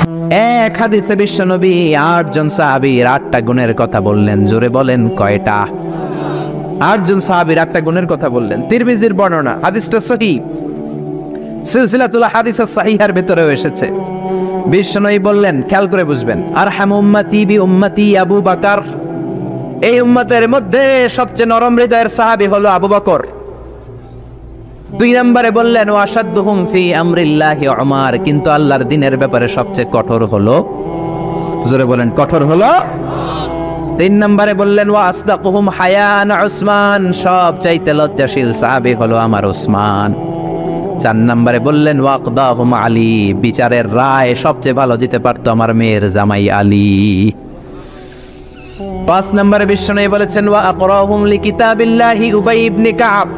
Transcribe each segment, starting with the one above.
এক হাদিসে বিশ্বনবী 8 জন সাহাবীর 8টা গুণের কথা বললেন। জোরে বলেন কয়টা? 8 জন সাহাবীর 8টা গুণের কথা বললেন। তিরমিজির বর্ণনা, হাদিসটা সহিহ, সিলসিলাতুল হাদিসেস সাহিহার ভিতরেও এসেছে। বিশ্বনবী বললেন, খেয়াল করে বুঝবেন, আরহামু উম্মতি বি উম্মতি আবু বকর, এই উম্মতের মধ্যে সবচেয়ে নরম হৃদয়ের সাহাবী হলো আবু বকর। 2 নম্বরে বললেন, ওয়া আশাদ্দুহুম ফি আমরিল্লাহি উমর, কিন্তু আল্লাহর দ্বীনের ব্যাপারে সবচেয়ে কঠোর হলো, জোরে বলেন কঠোর হলো। 3 নম্বরে বললেন, ওয়া আসদাকুহুম হায়ান উসমান, সবচাইতে লজ্জাশীল সাহাবী হলো আমার উসমান। 4 নম্বরে বললেন, ওয়া আকদাহুম আলী, বিচারের রায় সবচেয়ে ভালো দিতে পারতো আমার মেয়ের জামাই আলী। 5 নম্বরে বিশ্বনবী বলেছেন, ওয়া আকরাহুম লিকিতাবিল্লাহি উবাই ইবনে কাব,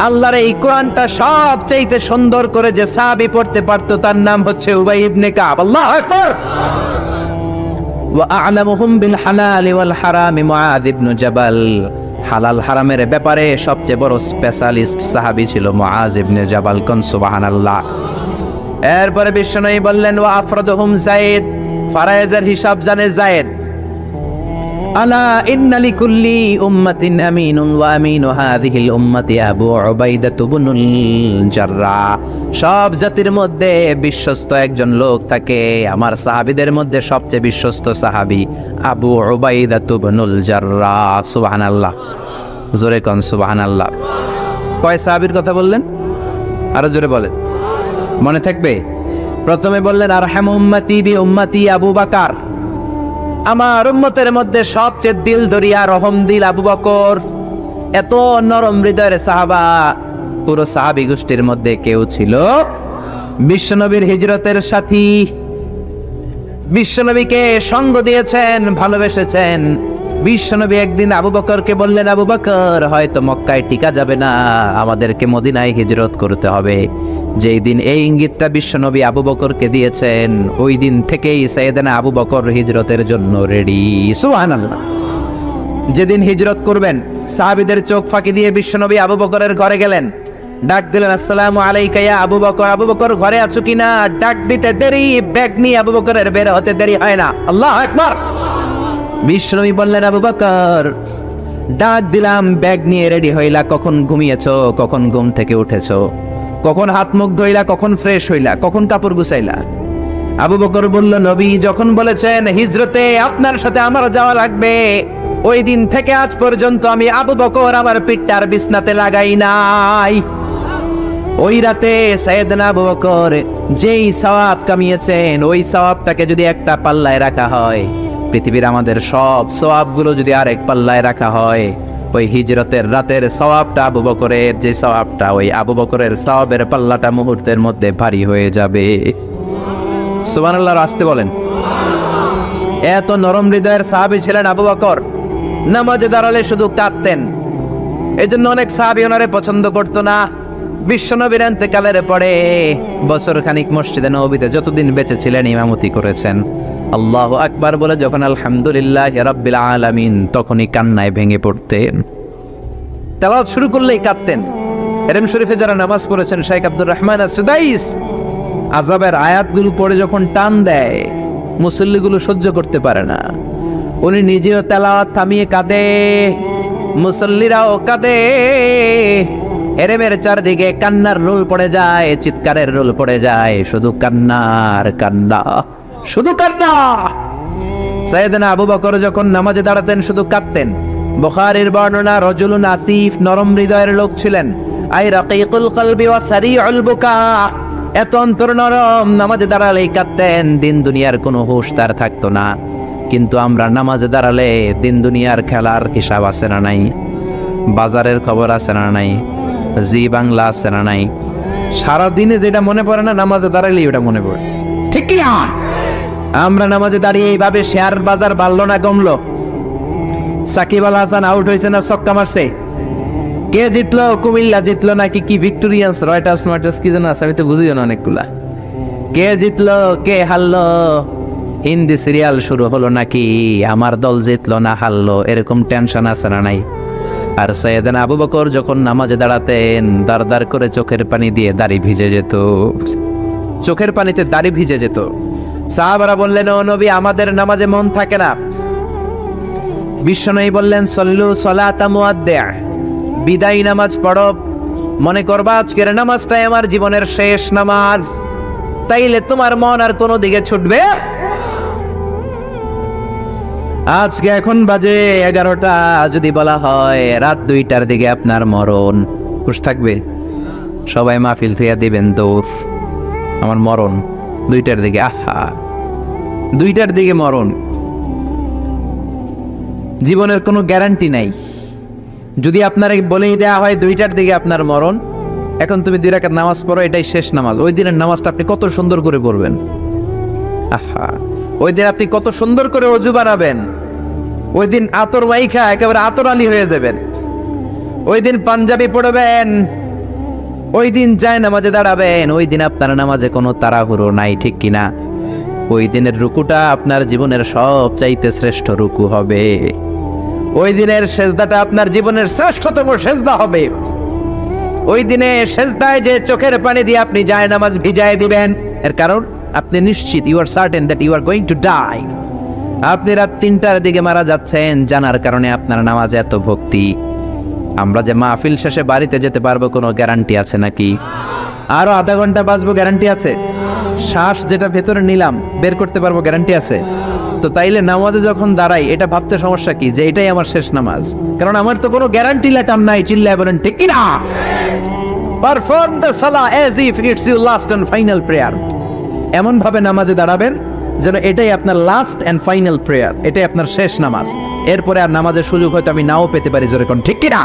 আল্লাহর এই কোরআনটা সবচাইতে সুন্দর করে যে সাহাবী পড়তে পারতো তার নাম হচ্ছে উবাই ইবনে কাব। আল্লাহু আকবার। ওয়া আ'লামুহুম বিল হালালি ওয়াল হারামি মুআয ইবনে জাবাল, হালাল হারামের ব্যাপারে সবচেয়ে বড় স্পেশালিস্ট সাহাবী ছিল মুআয ইবনে জাবাল। কোন সুবহানাল্লাহ। এরপরে বিশ্বনবী বললেন, ওয়া আফরাদুহুম যায়েদ, ফারায়েজের হিসাব জানে যায়েদ। আলা ইন্না লিকুল্লি উম্মাতিন আমিনুন ওয়া আমিনু হাযিহিল উম্মতি আবু উবাইদা ইবনুল জাররাহ, সব জাতির মধ্যে বিশ্বস্ত একজন লোক থাকে, আমার সাহাবীদের মধ্যে সবচেয়ে বিশ্বস্ত সাহাবী আবু উবাইদা ইবনুল জাররাহ। সুবহানাল্লাহ, জোরে কোন সুবহানাল্লাহ। কয় সাহাবীর কথা বললেন? আরো জোরে বলেন, মনে থাকবে। প্রথমে বললেন, আরহামু উম্মতি বি উম্মতি আবু বকর, আমার উম্মতের মধ্যে সবচেয়ে দিল দরিয়া রহম দিল আবু বকর। এত নরম হৃদয়ের সাহাবা পুরো সাহাবী গোষ্ঠীর মধ্যে কেউ ছিল। বিশ্বনবীর হিজরতের সাথী, বিশ্বনবীকে সঙ্গ দিয়েছেন, ভালোবেসেছেন। বিশ্বনবী একদিন আবু বকরকে বললেন, আবু বকর, হয়তো মক্কায় টিকা যাবে না, আমাদেরকে মদিনায় হিজরত করতে হবে। যেই দিন এই ইঙ্গিতটা বিশ্বনবী আবু বকরকে দিয়েছেন, ওই দিন থেকেই সাইয়েদনা আবু বকর হিজরতের জন্য রেডি। সুবহানাল্লাহ। যেদিন হিজরত করবেন, সাহাবীদের চোখ ফাঁকি দিয়ে বিশ্বনবী আবু বকরের ঘরে গেলেন, ডাক দিলেন, আসসালামু আলাইকা ইয়া আবু বকর। আবু বকর ঘরে আছো কিনা? ডাক দিতে দেরি, ব্যাগ নিয়ে আবু বকরের বের হতে দেরি হয় না। আল্লাহু আকবার। বিশ্বনবী বললেন, আবু বকর, ডাক দিলাম, ব্যাগ নিয়ে রেডি হইলা, কখন ঘুমিয়েছো, কখন ঘুম থেকে উঠেছো, কখন হাত মুখ ধইলা, কখন ফ্রেশ হইলা, কখন কাপড় গুছাইলা? আবু বকর বলল, নবী যখন বলেছেন হিজরতে আপনার সাথে আমার যাওয়া লাগবে, ওই দিন থেকে আজ পর্যন্ত আমি আবু বকর আমার পিঠটার বিছনাতে লাগাই নাই। ওই রাতে সাইয়েদনা আবু বকর যেই সওয়াব কামিয়েছেন, ওই সওয়াবটাকে যদি একটা পাল্লায় রাখা হয়, পৃথিবীর আমাদের সব সওয়াবগুলো যদি আরেক পাল্লায় রাখা হয়, ওই হিজরতের রাতের সওয়াবটা আবু বকরের যে সওয়াবটা, ওই আবু বকরের সওয়াবের পাল্লাটা মুহূর্তের মধ্যে ভারী হয়ে যাবে। সুবহানাল্লাহ, আসতে বলেন। এত নরম হৃদয়ের সাহাবী ছিলেন আবু বকর। নামাজে দাঁড়ালে শুধু কাঁদতেন, এজন্য অনেক সাহাবী ওনারে পছন্দ করতো না। বিশ্বনবীর ইন্তেকালের পরে বছর খানিক মসজিদে নববীতে যতদিন বেঁচে ছিলেন ইমামতি করেছেন। আল্লাহু আকবার বলে যখন আলহামদুলিল্লাহি রাব্বিল আলামিন, তখনই কান্নায় ভেঙে পড়তেন। তেলাওয়াত শুরু করলেই কাঁদতেন। এরম শরীফে যারা নামাজ পড়েছেন, শেখ আব্দুর রহমান আস-সুদাইস, আযাবের আয়াতগুলো পড়ে যখন টান দেয়, মুসল্লিগুলো সহ্য করতে পারে না। উনি নিজেও তেলাওয়াত থামিয়ে কাঁদে, মুসল্লিরাও কাঁদে। এরেমের চারদিকে কান্নার রোল পড়ে যায়, চিৎকারের রোল পড়ে যায়, শুধু কান্নার কান্না, শুধু কান্না। সাইয়েদনা আবু বকর যখন নামাজে দাঁড়াতেন শুধু কাঁদতেন। বুখারীর বর্ণনা, রজুলুন আসিফ, নরম হৃদয়ের লোক ছিলেন, আই রাকিকুল কলবি ওয়া সারিউল বুকা, এত অন্তর নরম, নামাজে দাঁড়ালেই কাঁদতেন, দিন দুনিয়ার কোনো হুঁশ তার থাকতো না। কিন্তু আমরা নামাজে দাঁড়ালে দিন দুনিয়ার খেলার হিসাব আছে না নাই, বাজারের খবর আছে না নাই, জি বাংলা আছে না নাই, সারাদিনে যেটা মনে পড়ে না নামাজে দাঁড়ালেই ওটা মনে পড়ে, ঠিক কি না? আমরা নামাজে দাঁড়িয়ে এইভাবে শেয়ার বাজার বাড়লো না কমলো, সাকিব আল হাসান আউট হয়েছে না ছক্কা মারছে, কে জিতলো, কুমিল্লা জিতলো নাকি কি ভিক্টোরিয়ান্স, রয়টার্স মার্টার্স কি যেন আছে, আমি তো বুঝিও না অনেকগুলা, কে জিতলো কে হারলো, হিন্দি সিরিয়াল শুরু হলো নাকি আমার দল জিতলো না হারলো, এরকম টেনশন আছে না নাই? আর সাইয়েদনা আবু বকর যখন নামাজে দাঁড়াতেন, দাঁড় দাঁড় করে চোখের পানি দিয়ে দাড়ি ভিজে যেত, চোখের পানিতে দাড়ি ভিজে যেত। সাহাবারা বললেন, ও নবী, আমাদের নামাজে মন থাকে না। বিশ্বনবী বললেন, সল্লু সলাতা মুআদ্দিআ, বিদায়ী নামাজ পড়ো। মনে করবা আজকের নামাজটাই আমার জীবনের শেষ নামাজ, তাইলে তোমার মন আর কোনো দিকে ছুটবে। আজকে এখন বাজে 11টা, যদি বলা হয় রাত 2টার দিকে আপনার মরণ, খুশ থাকবে? সবাই মাহফিল থেকে দিবেন দৌড়, আমার মরণ 2টার দিকে। আহা, 2টার দিকে মরণ, জীবনের কোনো গ্যারান্টি নাই। যদি আপনার বলেই দেওয়া হয় 2টার দিকে আপনার মরণ, এখন তুমি 2 রাকাত নামাজ পড়ো, এটাই শেষ নামাজ, ওই দিনের নামাজটা আপনি কত সুন্দর করে পড়বেন। আহা, ওই দিন আপনি কত সুন্দর করে ওযু বানাবেন, ওই দিন আতর মাইখা একেবারে আতর আলী হয়ে যাবেন, ওই দিন পাঞ্জাবি পড়বেন, ওই দিন যায় নামাজে দাঁড়াবেন, ওই দিন আপনার নামাজে কোনো তাড়াহুড়ো নাই, ঠিক কিনা? ওই দিনের রুকুটা আপনার জীবনের সবচাইতে শ্রেষ্ঠ রুকু হবে। ওই দিনের সেজদাটা আপনার জীবনের শ্রেষ্ঠতম সেজদা হবে। ওই দিনে সেজদায় যে চোখের পানি দিয়ে আপনি যায় নামাজ ভিজায় দিবেন, এর কারণ আপনি নিশ্চিত, you are certain that you are going to die. আপনি রাত 3টার দিকে মারা যাচ্ছেন, জানার কারণে আপনার নামাজে এত ভক্তি। আমরা যে মাহফিল শেষে বাড়িতে যেতে পারবো কোনো গ্যারান্টি আছে নাকি? আরো আধা ঘন্টা বাঁচবো, গ্যারান্টি আছে? শ্বাস যেটা ভেতরে নিলাম বের করতে পারবো, গ্যারান্টি আছে? তো তাইলে নামাজে যখন দাঁড়াই, এটা ভাবতে সমস্যা কি যে এটাই আমার শেষ নামাজ? কারণ আমার তো কোনো গ্যারান্টি লেটার নাই। চিল্লায় বলেন ঠিক কিনা? পারফর্ম দ্য সালাহ as if it's your last and final prayer. এমন ভাবে নামাজে দাঁড়াবেন যেন এটাই আপনার লাস্ট এন্ড ফাইনাল প্রেয়ার, এটাই আপনার শেষ নামাজ। এরপরে আর নামাজের সুযোগ হয়তো আমি নাও পেতে পারি, জোরে কোন ঠিক কিনা?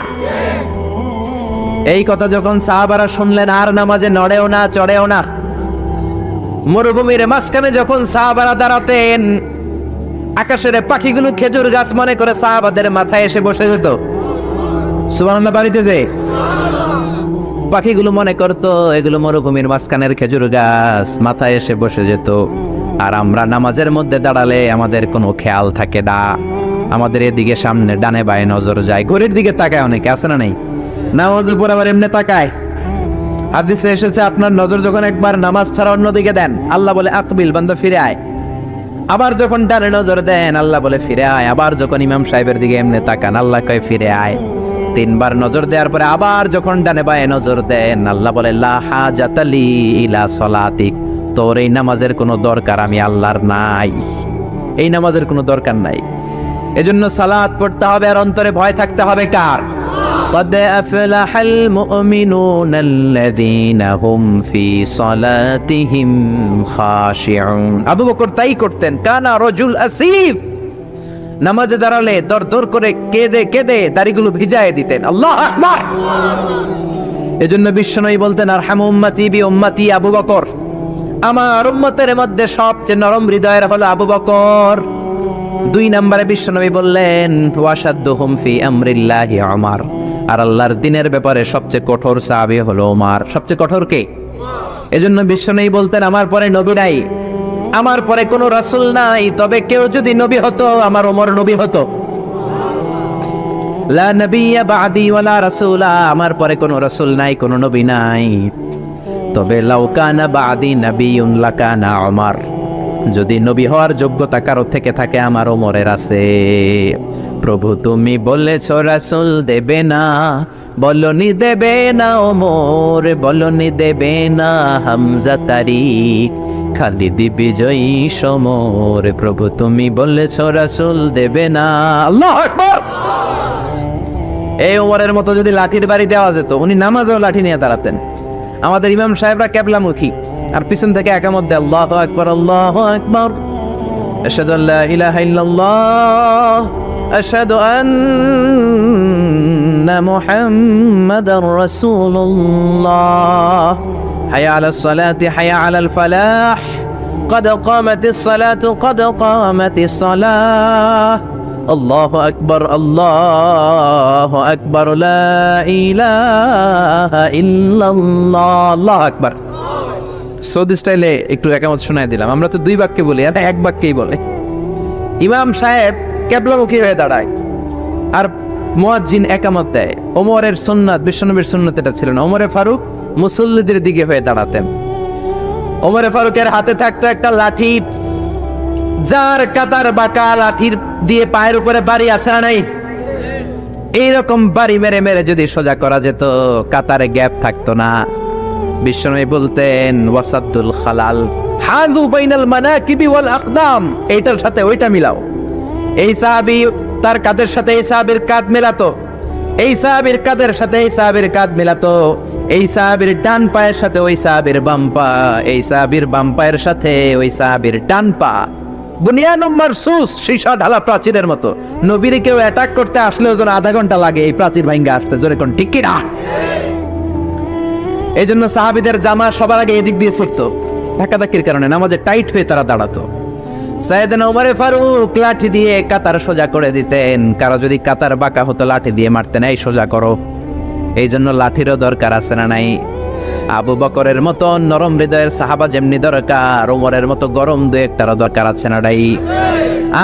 এই কথা যখন সাহাবারা শুনলেন, আর নামাজে নড়েও না, চড়েও না। মরুভূমির মাঝখানে যখন সাহাবারা দাঁড়াতেন, আকাশের পাখিগুলো খেজুর গাছ মনে করে সাহাবাদের মাথায় এসে বসে যেত। সুবহানাল্লাহ, বাড়িতে যে পাখিগুলো মনে করতো এগুলো মরুভূমির মাঝখানের খেজুর গাছ, মাথায় এসে বসে যেত। আর আমরা নামাজের মধ্যে দাঁড়ালে আমাদের কোনো খেয়াল থাকে না, আমাদের এদিকে সামনে ডানে বায়ে নজর যায়, ঘড়ির দিকে তাকায়, অনেকে আছে না নেই? নামাজের পর আবার এমনি তাকায়। হাদিসে এসেছে, আপনার নজর যখন একবার নামাজ ছাড়া অন্যদিকে দেন, আল্লাহ বলে আকবিল, বান্দা ফিরে আয়। আবার যখন ডানে নজর দেন, আল্লাহ বলে ফিরে আয়। আবার যখন ইমাম সাহেবের দিকে এমনি তাকান, আল্লাহ কয় ফিরে আয়। 3বার নজর দেওয়ার পরে আবার যখন ডানে বায়ে নজর দেন, আল্লাহ বলে লা হাজাতা লি ইলা সলাতিক, তোর এই নামাজের কোনো দরকার আমি আল্লাহর নাই, এই নামাজের কোনো দরকার নাই। এজন্য সালাত পড়তে হবে আর অন্তরে ভয় থাকতে হবে কার? قد أفلح المؤمنون الذين هم في صلاتهم خاشعون। আবু বকর তাই করতেন, কানা রজুল আসিফ, নামাজে দাঁড়ালে দর করে কেঁদে কেঁদে দাড়িগুলো ভিজায় দিতেন। আল্লাহু আকবার। এজন্য বিশ্বনবী বলতেন, আরহামু উম্মতি বি উম্মতি আবু বকর, আমার উম্মতের মধ্যে সবচেয়ে নরম হৃদয়ের হলো আবু বকর। 2 নম্বরে বিশ্বনবী বললেন, ওয়াশাদ্দুহুম ফি আমরিল্লাহি উমর, আর আল্লাহর দ্বীনের ব্যাপারে সবচেয়ে কঠোর সাহাবী হলো ওমর। সবচেয়ে কঠোর কে? এজন্য বিশ্বনবী বলতেন, আমার পরে নবী নাই, আমার পরে কোনো রাসূল নাই, তবে কেউ যদি নবী হতো আমার ওমর নবী হতো। লা নবিয়্যা বা'দি ওয়ালা রাসূলা, আমার পরে কোনো রাসূল নাই, কোনো নবী নাই, তবে লাউ কানা বা'দি নাবিয়্যুন লাকানা ওমর, যদি নবী হওয়ার যোগ্যতা কারো থেকে থাকে আমার ওমরের আছে। প্রভু তুমি বলেছ রাসূল দেবে না, বলনি দেবে না ওমর, বলনি দেবে না হামজা তারিক, খালিদ বিজয়ী সমর। প্রভু তুমি বলেছ রাসূল দেবে না। আল্লাহু আকবার। এই ওমরের মতো যদি লাঠির বাড়ি দেওয়া যেত, উনি নামাজেও লাঠি নিয়ে দাঁড়াতেন। আমাদের ইমাম সাহেবরা কেবলামুখী, আর পিছন থেকে একামত দেয়, আল্লাহু আকবার, আল্লাহু আকবার, আশহাদু আল্লা ইলাহা ইল্লাল্লাহ, আশহাদু আন্না মুহাম্মাদার রাসূলুল্লাহ, হাইয়া আলাস সালাতি হাইয়া আলাল ফালাহ, قد قامت الصلاة قد قامت الصلاة, আল্লাহু আকবার, আল্লাহু আকবার, লা ইলাহা ইল্লাল্লাহ, আল্লাহু আকবার। সৌদি স্টাইলে একটু একামত শোনায় দিলাম। আমরা তো 2 বাক্যে বলি, আর 1 বাক্যেই বলে। ইমাম সাহেব কেবলামুখী হয়ে দাঁড়ায় আর মুয়াজ্জিন একামত দেয়। ওমরের সুন্নাত, বিশ্বনবীর সুন্নাত এটা ছিল না। ওমরে ফারুক মুসল্লিদের দিকে হয়ে দাঁড়াতেন। ওমরে ফারুকের হাতে থাকতো একটা লাঠি, যার কাতার বাঁকা লাঠির দিয়ে পায়ের উপরে বাড়ি আছে না নাই, এইরকম বাড়ি মেরে মেরে যদি সোজা করা যেত, কাতারে গ্যাপ থাকতো না। বিশ্বনবী বলতেন ওয়াসাদুল খালাল হাযু বাইনাল মানাকিবি ওয়াল আকদাম, এইটার সাথে ওইটা মিলাও। এই সাহাবী তার কাঁধের সাথে এই সাহাবীর কাঁধ মেলাতো, এই সাহাবীর কাঁধের সাথে এই সাহাবীর কাঁধ মেলাতো, এই সাহাবীর ডান পায়ের সাথে ওই সাহাবীর বাম পা, এই সাহাবীর বাম পায়ের সাথে ওই সাহাবীর ডান পা। বুনিয়ানুম মারসুস, সীসা ঢালা প্রাচীরের মতো। নবীর কেউ অ্যাটাক করতে আসলেও যেন আধা ঘন্টা লাগে এই প্রাচীর ভাঙ্গা আসতে, জোরে কোন ঠিক কি না? এই জন্য সাহাবীদের জামা সবার আগে এদিক দিয়ে ছুটতো, ধাক্কাধাক্কির কারণে নামাজে টাইট হয়ে তারা দাঁড়াতো। সাইয়েদনা ওমর ফারুক লাঠি দিয়ে কাতার সোজা করে দিতেন, কারো যদি কাতার বাঁকা হতো লাঠি দিয়ে মারতেন, এই সোজা করো। এই জন্য লাঠিরও দরকার আছে না নাই? আবু বকরের মতো নরম হৃদয়ের সাহাবা যেমনি দরকার, ওমরের মতো গরম দু একটারও দরকার আছে না নাই?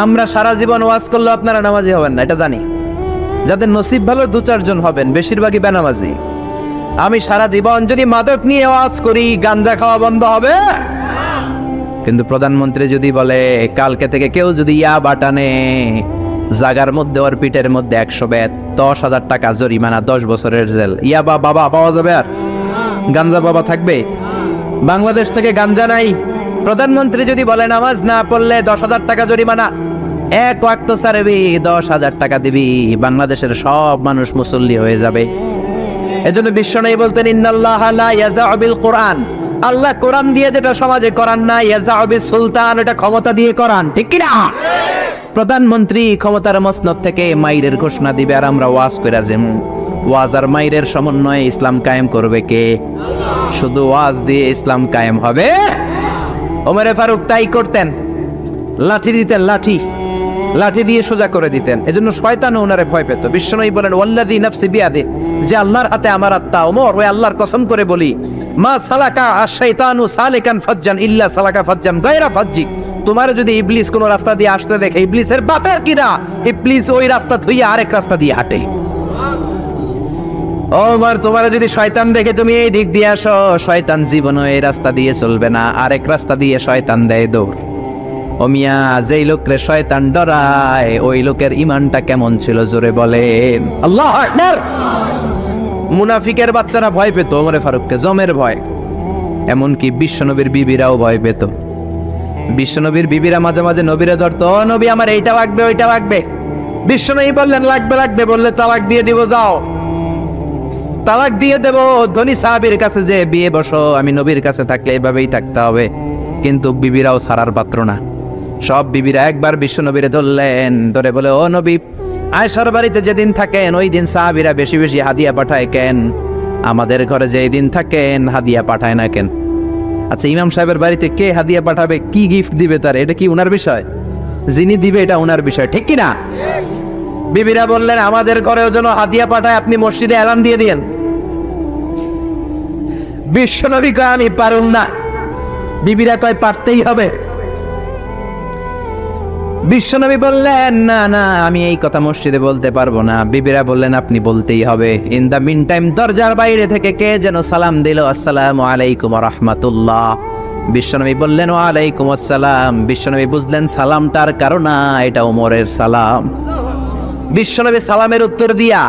আমরা সারা জীবন ওয়াজ করলেও আপনারা নামাজি হবেন না, এটা জানি। যাদের নসিব ভালো দু চারজন হবেন, বেশিরভাগই বেনামাজি। আমি সারা জীবন যদি মাদক নিয়ে ওয়াজ করি, গাঞ্জা খাওয়া বন্ধ হবে? কিন্তু প্রধানমন্ত্রী যদি বলে কালকে থেকে কেউ যদি ইয়াবা টানে, জাগার মধ্যে ওর পিঠের মধ্যে 100 বেত, 10,000 টাকা জরিমানা, 10 বছরের জেল। ইয়াবা বাবা পাওয়া যাবে? আর গাঞ্জা বাবা থাকবে? বাংলাদেশ থেকে গাঞ্জা নাই। প্রধানমন্ত্রী যদি বলে নামাজ না পড়লে 10,000 টাকা জরিমানা, এক ওয়াক্ত ছাড়বি 10,000 টাকা দিবি, বাংলাদেশের সব মানুষ মুসল্লি হয়ে যাবে। এজন্য বিশ্বনবী বলতেন ইন্নাল্লাহা লা ইয়াযাউ বিল কুরআন, আল্লাহ কোরআন দিয়ে যেটা সমাজে করান না, ইয়াযাউ বিস সুলতান, এটা ক্ষমতা দিয়ে করান, ঠিক কি না? প্রধানমন্ত্রী ক্ষমতার মসনদ থেকে মাইরের ঘোষণা দিবে, আর আমরা ওয়াজ কইরা যেমন ওয়াজ আর মাইরের সমন্বয়ে ইসলাম কায়েম করবে কে? শুধু ওয়াজ দিয়ে ইসলাম কায়েম হবে? ওমরে ফারুক তাই করতেন, লাঠি দিতেন, লাঠি লাঠি দিয়ে সোজা করে দিতেন। এজন্য শয়তান ওনারে ভয় পেত। বিশ্বনবী বলেন ওয়াল্লাযী নাফসি বিয়াদি, যে আল্লাহর হাতে আমার আত্মা, ওমর ওই আল্লাহর কসম করে বলি, মা সালাকা আশ-শাইতানু সালিকান ফাজ্জান ইল্লা সালাকা ফাজ্জান গায়রা ফাজ্জি, তোমার যদি ইবলিস কোন রাস্তা দিয়ে আসতে দেখে, ইবলিসের বাপের কিনা, ইবলিস ওই রাস্তা থুইয়া আরেক রাস্তা দিয়ে হাঁটে। ওমর তোমার যদি শয়তান দেখে তুমি এই দিক দিয়ে আসো, শয়তান জীবনও এই রাস্তা দিয়ে চলবে না, আরেক রাস্তা দিয়ে শয়তান দেয় দৌড়। ও মিয়া, যেই লোকরে শয়তান ডরায় ওই লোকের ঈমানটা কেমন ছিল জোরে বলেন আল্লাহু আকবার। মুনাফিকের বাচ্চারা ভয় পেত ওমরে ফারুককে, জমের ভয়। এমনকি বিশ্বনবীর বিবিরাও ভয় পেত। বিশ্বনবীর বিবিরা মাঝে মাঝে নবীরে ধরতো, ও নবী আমার এইটা লাগবে ওইটা লাগবে। বিশ্বনবী বললেন লাগবে লাগবে, বললে তালাক দিয়ে দিব, যাও তালাক দিয়ে দেব। ধনী সাহাবীর কাছে যে বিয়ে বসো, আমি নবীর কাছে থাকলে এভাবেই থাকতে হবে। কিন্তু বিবিরাও ছাড়ার পাত্র না। সব বিবিরা একবার বিশ্বনবীরে ধরলেন, ধরে বলে ও নবী, আয়েশার বাড়িতে যেদিন থাকেন ওই দিন সাহাবীরা বেশি বেশি হাদিয়া পাঠায় কেন? আমাদের ঘরে যেই দিন থাকেন হাদিয়া পাঠায় না কেন? আচ্ছা, ইমাম সাহেবের বাড়িতে কে হাদিয়া পাঠাবে, কি গিফট দিবে তার, এটা কি উনার বিষয়? যিনি দিবে এটা উনার বিষয়, ঠিক কি না? বিবিরা বললেন আমাদের ঘরেও যেন হাদিয়া পাঠায়, আপনি মসজিদে এলান দিয়ে দিয়েন। বিশ্বনবী কয় আমি পারুম না, বিবিরা কয় পারতেই হবে। বিশ্বনবী বললেন না না, আমি এই কথা মসজিদে বলতে পারবো না। বিবিরা বললেন আপনি বলতেই হবে। ইন দা মিন টাইম দরজার বাইরে থেকে কে যেন সালাম দিল, আসসালামু আলাইকুম ওয়া রাহমাতুল্লাহ। বিশ্বনবী বললেন ওয়া আলাইকুম আসসালাম। বিশ্বনবী বুঝলেন সালামটার কারণ না, এটা ওমরের সালাম। বিশ্বনবী সালামের উত্তর দিয়া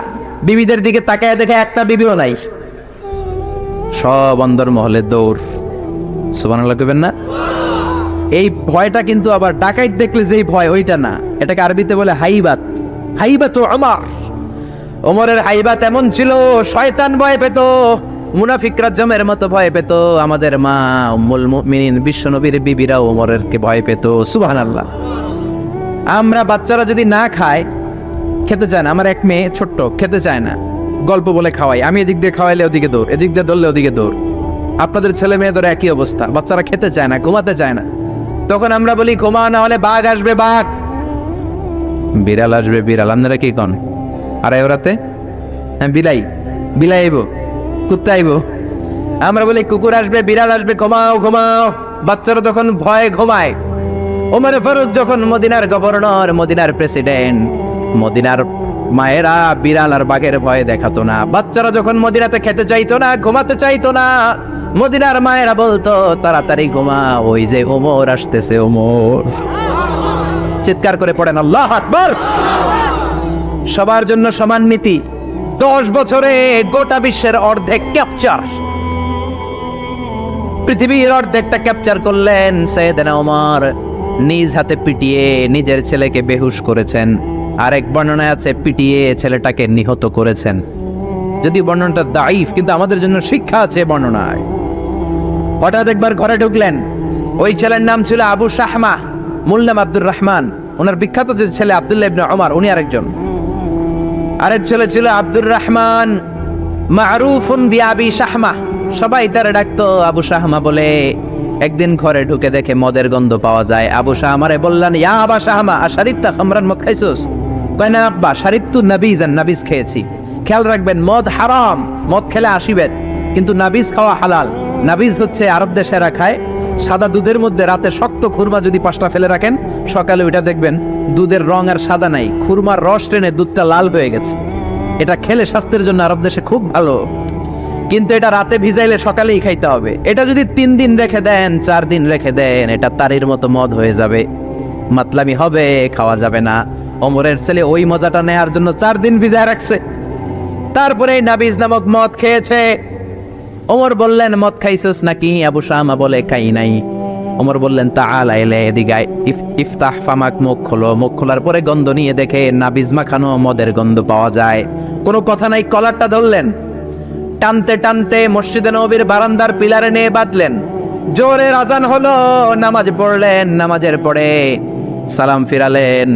বিবিদের দিকে তাকায় দেখে একটা বিবিও নাই, সব অন্দরমহলে দৌড়। সুবহানাল্লাহ কইবেন না? এই ভয়টা কিন্তু আবার ডাকাইত দেখলে যেই ভয় ওইটা না, এটাকে আরবিতে বলে হাইবাত। হাইবাত ওমর, ওমরের হাইবাত এমন ছিল, শয়তান ভয় পেত, মুনাফিকরা জমের মতো ভয় পেত। আমাদের মা উম্মুল মুমিনিন বিশ্বনবীর বিবিরা ওমরের কে ভয় পেত। সুবহানাল্লাহ। আমরা বাচ্চারা যদি না খায়, খেতে চায় না, আমার এক মেয়ে ছোট্ট খেতে চায় না, গল্প বলে খাওয়াই, আমি এদিক দিয়ে খাওয়াইলে ওদিকে দৌড়, এদিক দিয়ে ধরলে ওদিকে দৌড়। আপনাদের ছেলে মেয়েদের একই অবস্থা, বাচ্চারা খেতে চায় না, ঘুমাতে চায় না। তখন আমরা বলি ঘুমা, না হলে বাঘ আসবে বাঘ, বিড়াল আসবে বিড়াল। আপনারা কি কন? আর ওরাতে হ্যাঁ বিলাই বিলাই আইব, কুত্তা আইব। আমরা বলি কুকুর আসবে বিড়াল আসবে, ঘুমাও ঘুমাও। বাচ্চারা তখন ভয়ে ঘুমায়। ওমর ফারুক যখন মদিনার গভর্নর, মদিনার প্রেসিডেন্ট, মদিনার মায়েরা বিড়াল আর বাঘের ভয়ে দেখাতো না। বাচ্চারা যখন মদিনাতে খেতে চাইতো না, ঘুমাতে চাইতো না, মদিনার মায়েরা বলতো তাড়াতাড়ি ঘুমা, ওই যে ওমর আসতেছে ওমর। চিৎকার করে পড়েন আল্লাহু আকবার। সবার জন্য সমান নীতি, 10 বছরে গোটা বিশ্বের অর্ধেক ক্যাপচার, পৃথিবীর অর্ধেকটা ক্যাপচার করলেন সৈয়দনা ওমর। নিজ হাতে পিটিয়ে নিজের ছেলেকে বেহুশ করেছেন, আরেক বর্ণনায় আছে পিটিয়ে ছেলেটাকে নিহত করেছেন। যদি বর্ণনাটা দাইফ, কিন্তু আমাদের জন্য শিক্ষা আছে বর্ণনায়। হঠাৎ একবার ঘরে ঢুকলেন, ওই ছেলের নাম ছিল আবু শাহমা, মূল নাম আব্দুর রহমান। ওনার বিখ্যাত যে ছেলে আব্দুল্লাহ ইবনে ওমর, উনি আরেকজন। আরেক ছেলে ছিল আব্দুর রহমান, মারুফুন বিআবি শাহমা, সবাই তারে ডাকতো আবু শাহমা বলে। একদিন ঘরে ঢুকে দেখে মদের গন্ধ পাওয়া যায়। আবু শাহমারে বললেন, ইয়া আবা শাহমা আশারিবতা খামরান, মদ খাইছস? কয় না আব্বা, শারিবতু নাবিজান, নাবিজ খেয়েছি। খেয়াল রাখবেন, মদ হারাম, মদ খেলে আসিবেন, কিন্তু নাবিজ খাওয়া হালাল। নাবিজ হচ্ছে আরব দেশেরা খায়, সাদা দুধের মধ্যে রাতে শক্ত খুরমা যদি 5টা ফেলে রাখেন, সকালে ওইটা দেখবেন দুধের রং আর সাদা নাই, খুরমার রস টেনে দুধটা লাল হয়ে গেছে। এটা খেলে স্বাস্থ্যের জন্য আরব দেশে খুব ভালো, কিন্তু এটা রাতে ভিজাইলে সকালেই খাইতে হবে। এটা যদি 3 দিন রেখে দেন, 4 দিন রেখে দেন, এটা তারির মতো মদ হয়ে যাবে, মাতলামি হবে, খাওয়া যাবে না। ওমরের ছেলে ওই মজাটা নেয়ার জন্য 4 দিন ভিজায় রাখছে, তারপরে নাবিজ নামক মদ খেয়েছে। ওমর বললেন, মদ খাইছস নাকি? আবু শামা বলে, খাই নাই। ওমর বললেন, তাআলা ইলা এদিকে, ইফতাহ ফামাক, মুখ খোলো। মুখ খোলার পরে গন্ধ নিয়ে দেখে নাবিজ মাখানো মদের গন্ধ পাওয়া যায়। কোনো কথা নাই, কলারটা ধরলেন, টানতে টানতে মসজিদে নববীর বারান্দার পিলারে নিয়ে বাঁধলেন। জোরে আজান হলো, নামাজ পড়লেন। নামাজের পরে সালাম ফিরালেন।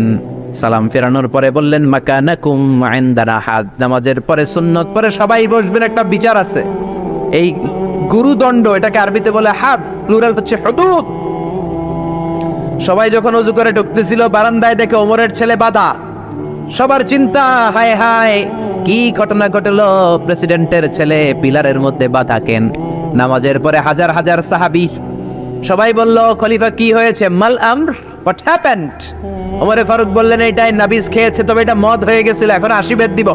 সালাম ফেরানোর পরে বললেন, মাকানাকুম ইনদানা হাদ। নামাজের পরে সুন্নত পরে সবাই বসবেন, একটা বিচার আছে। এই গুরুদণ্ড, এটাকে আরবিতে বলে হাদ, প্লুরাল হচ্ছে হুদুদ। সবাই যখন ওযু করে ঢুকতেছিল, বারান্দায় দেখে ওমরের ছেলে বাধা। সবার চিন্তা, হায় হায় কি ঘটনা ঘটলো, প্রেসিডেন্টের ছেলে পিলারের মধ্যে বাধা কেন? নামাজের পরে হাজার হাজার সাহাবী সবাই বলল, খলিফা কি হয়েছে? মাল আমর, হোয়াট হ্যাপেন্ড? ওমরে ফারুক বললেন, এটাই নাবিজ খেয়েছে, তবে এটা মদ হয়ে গেছিল, এখন 80 বেদ দিব।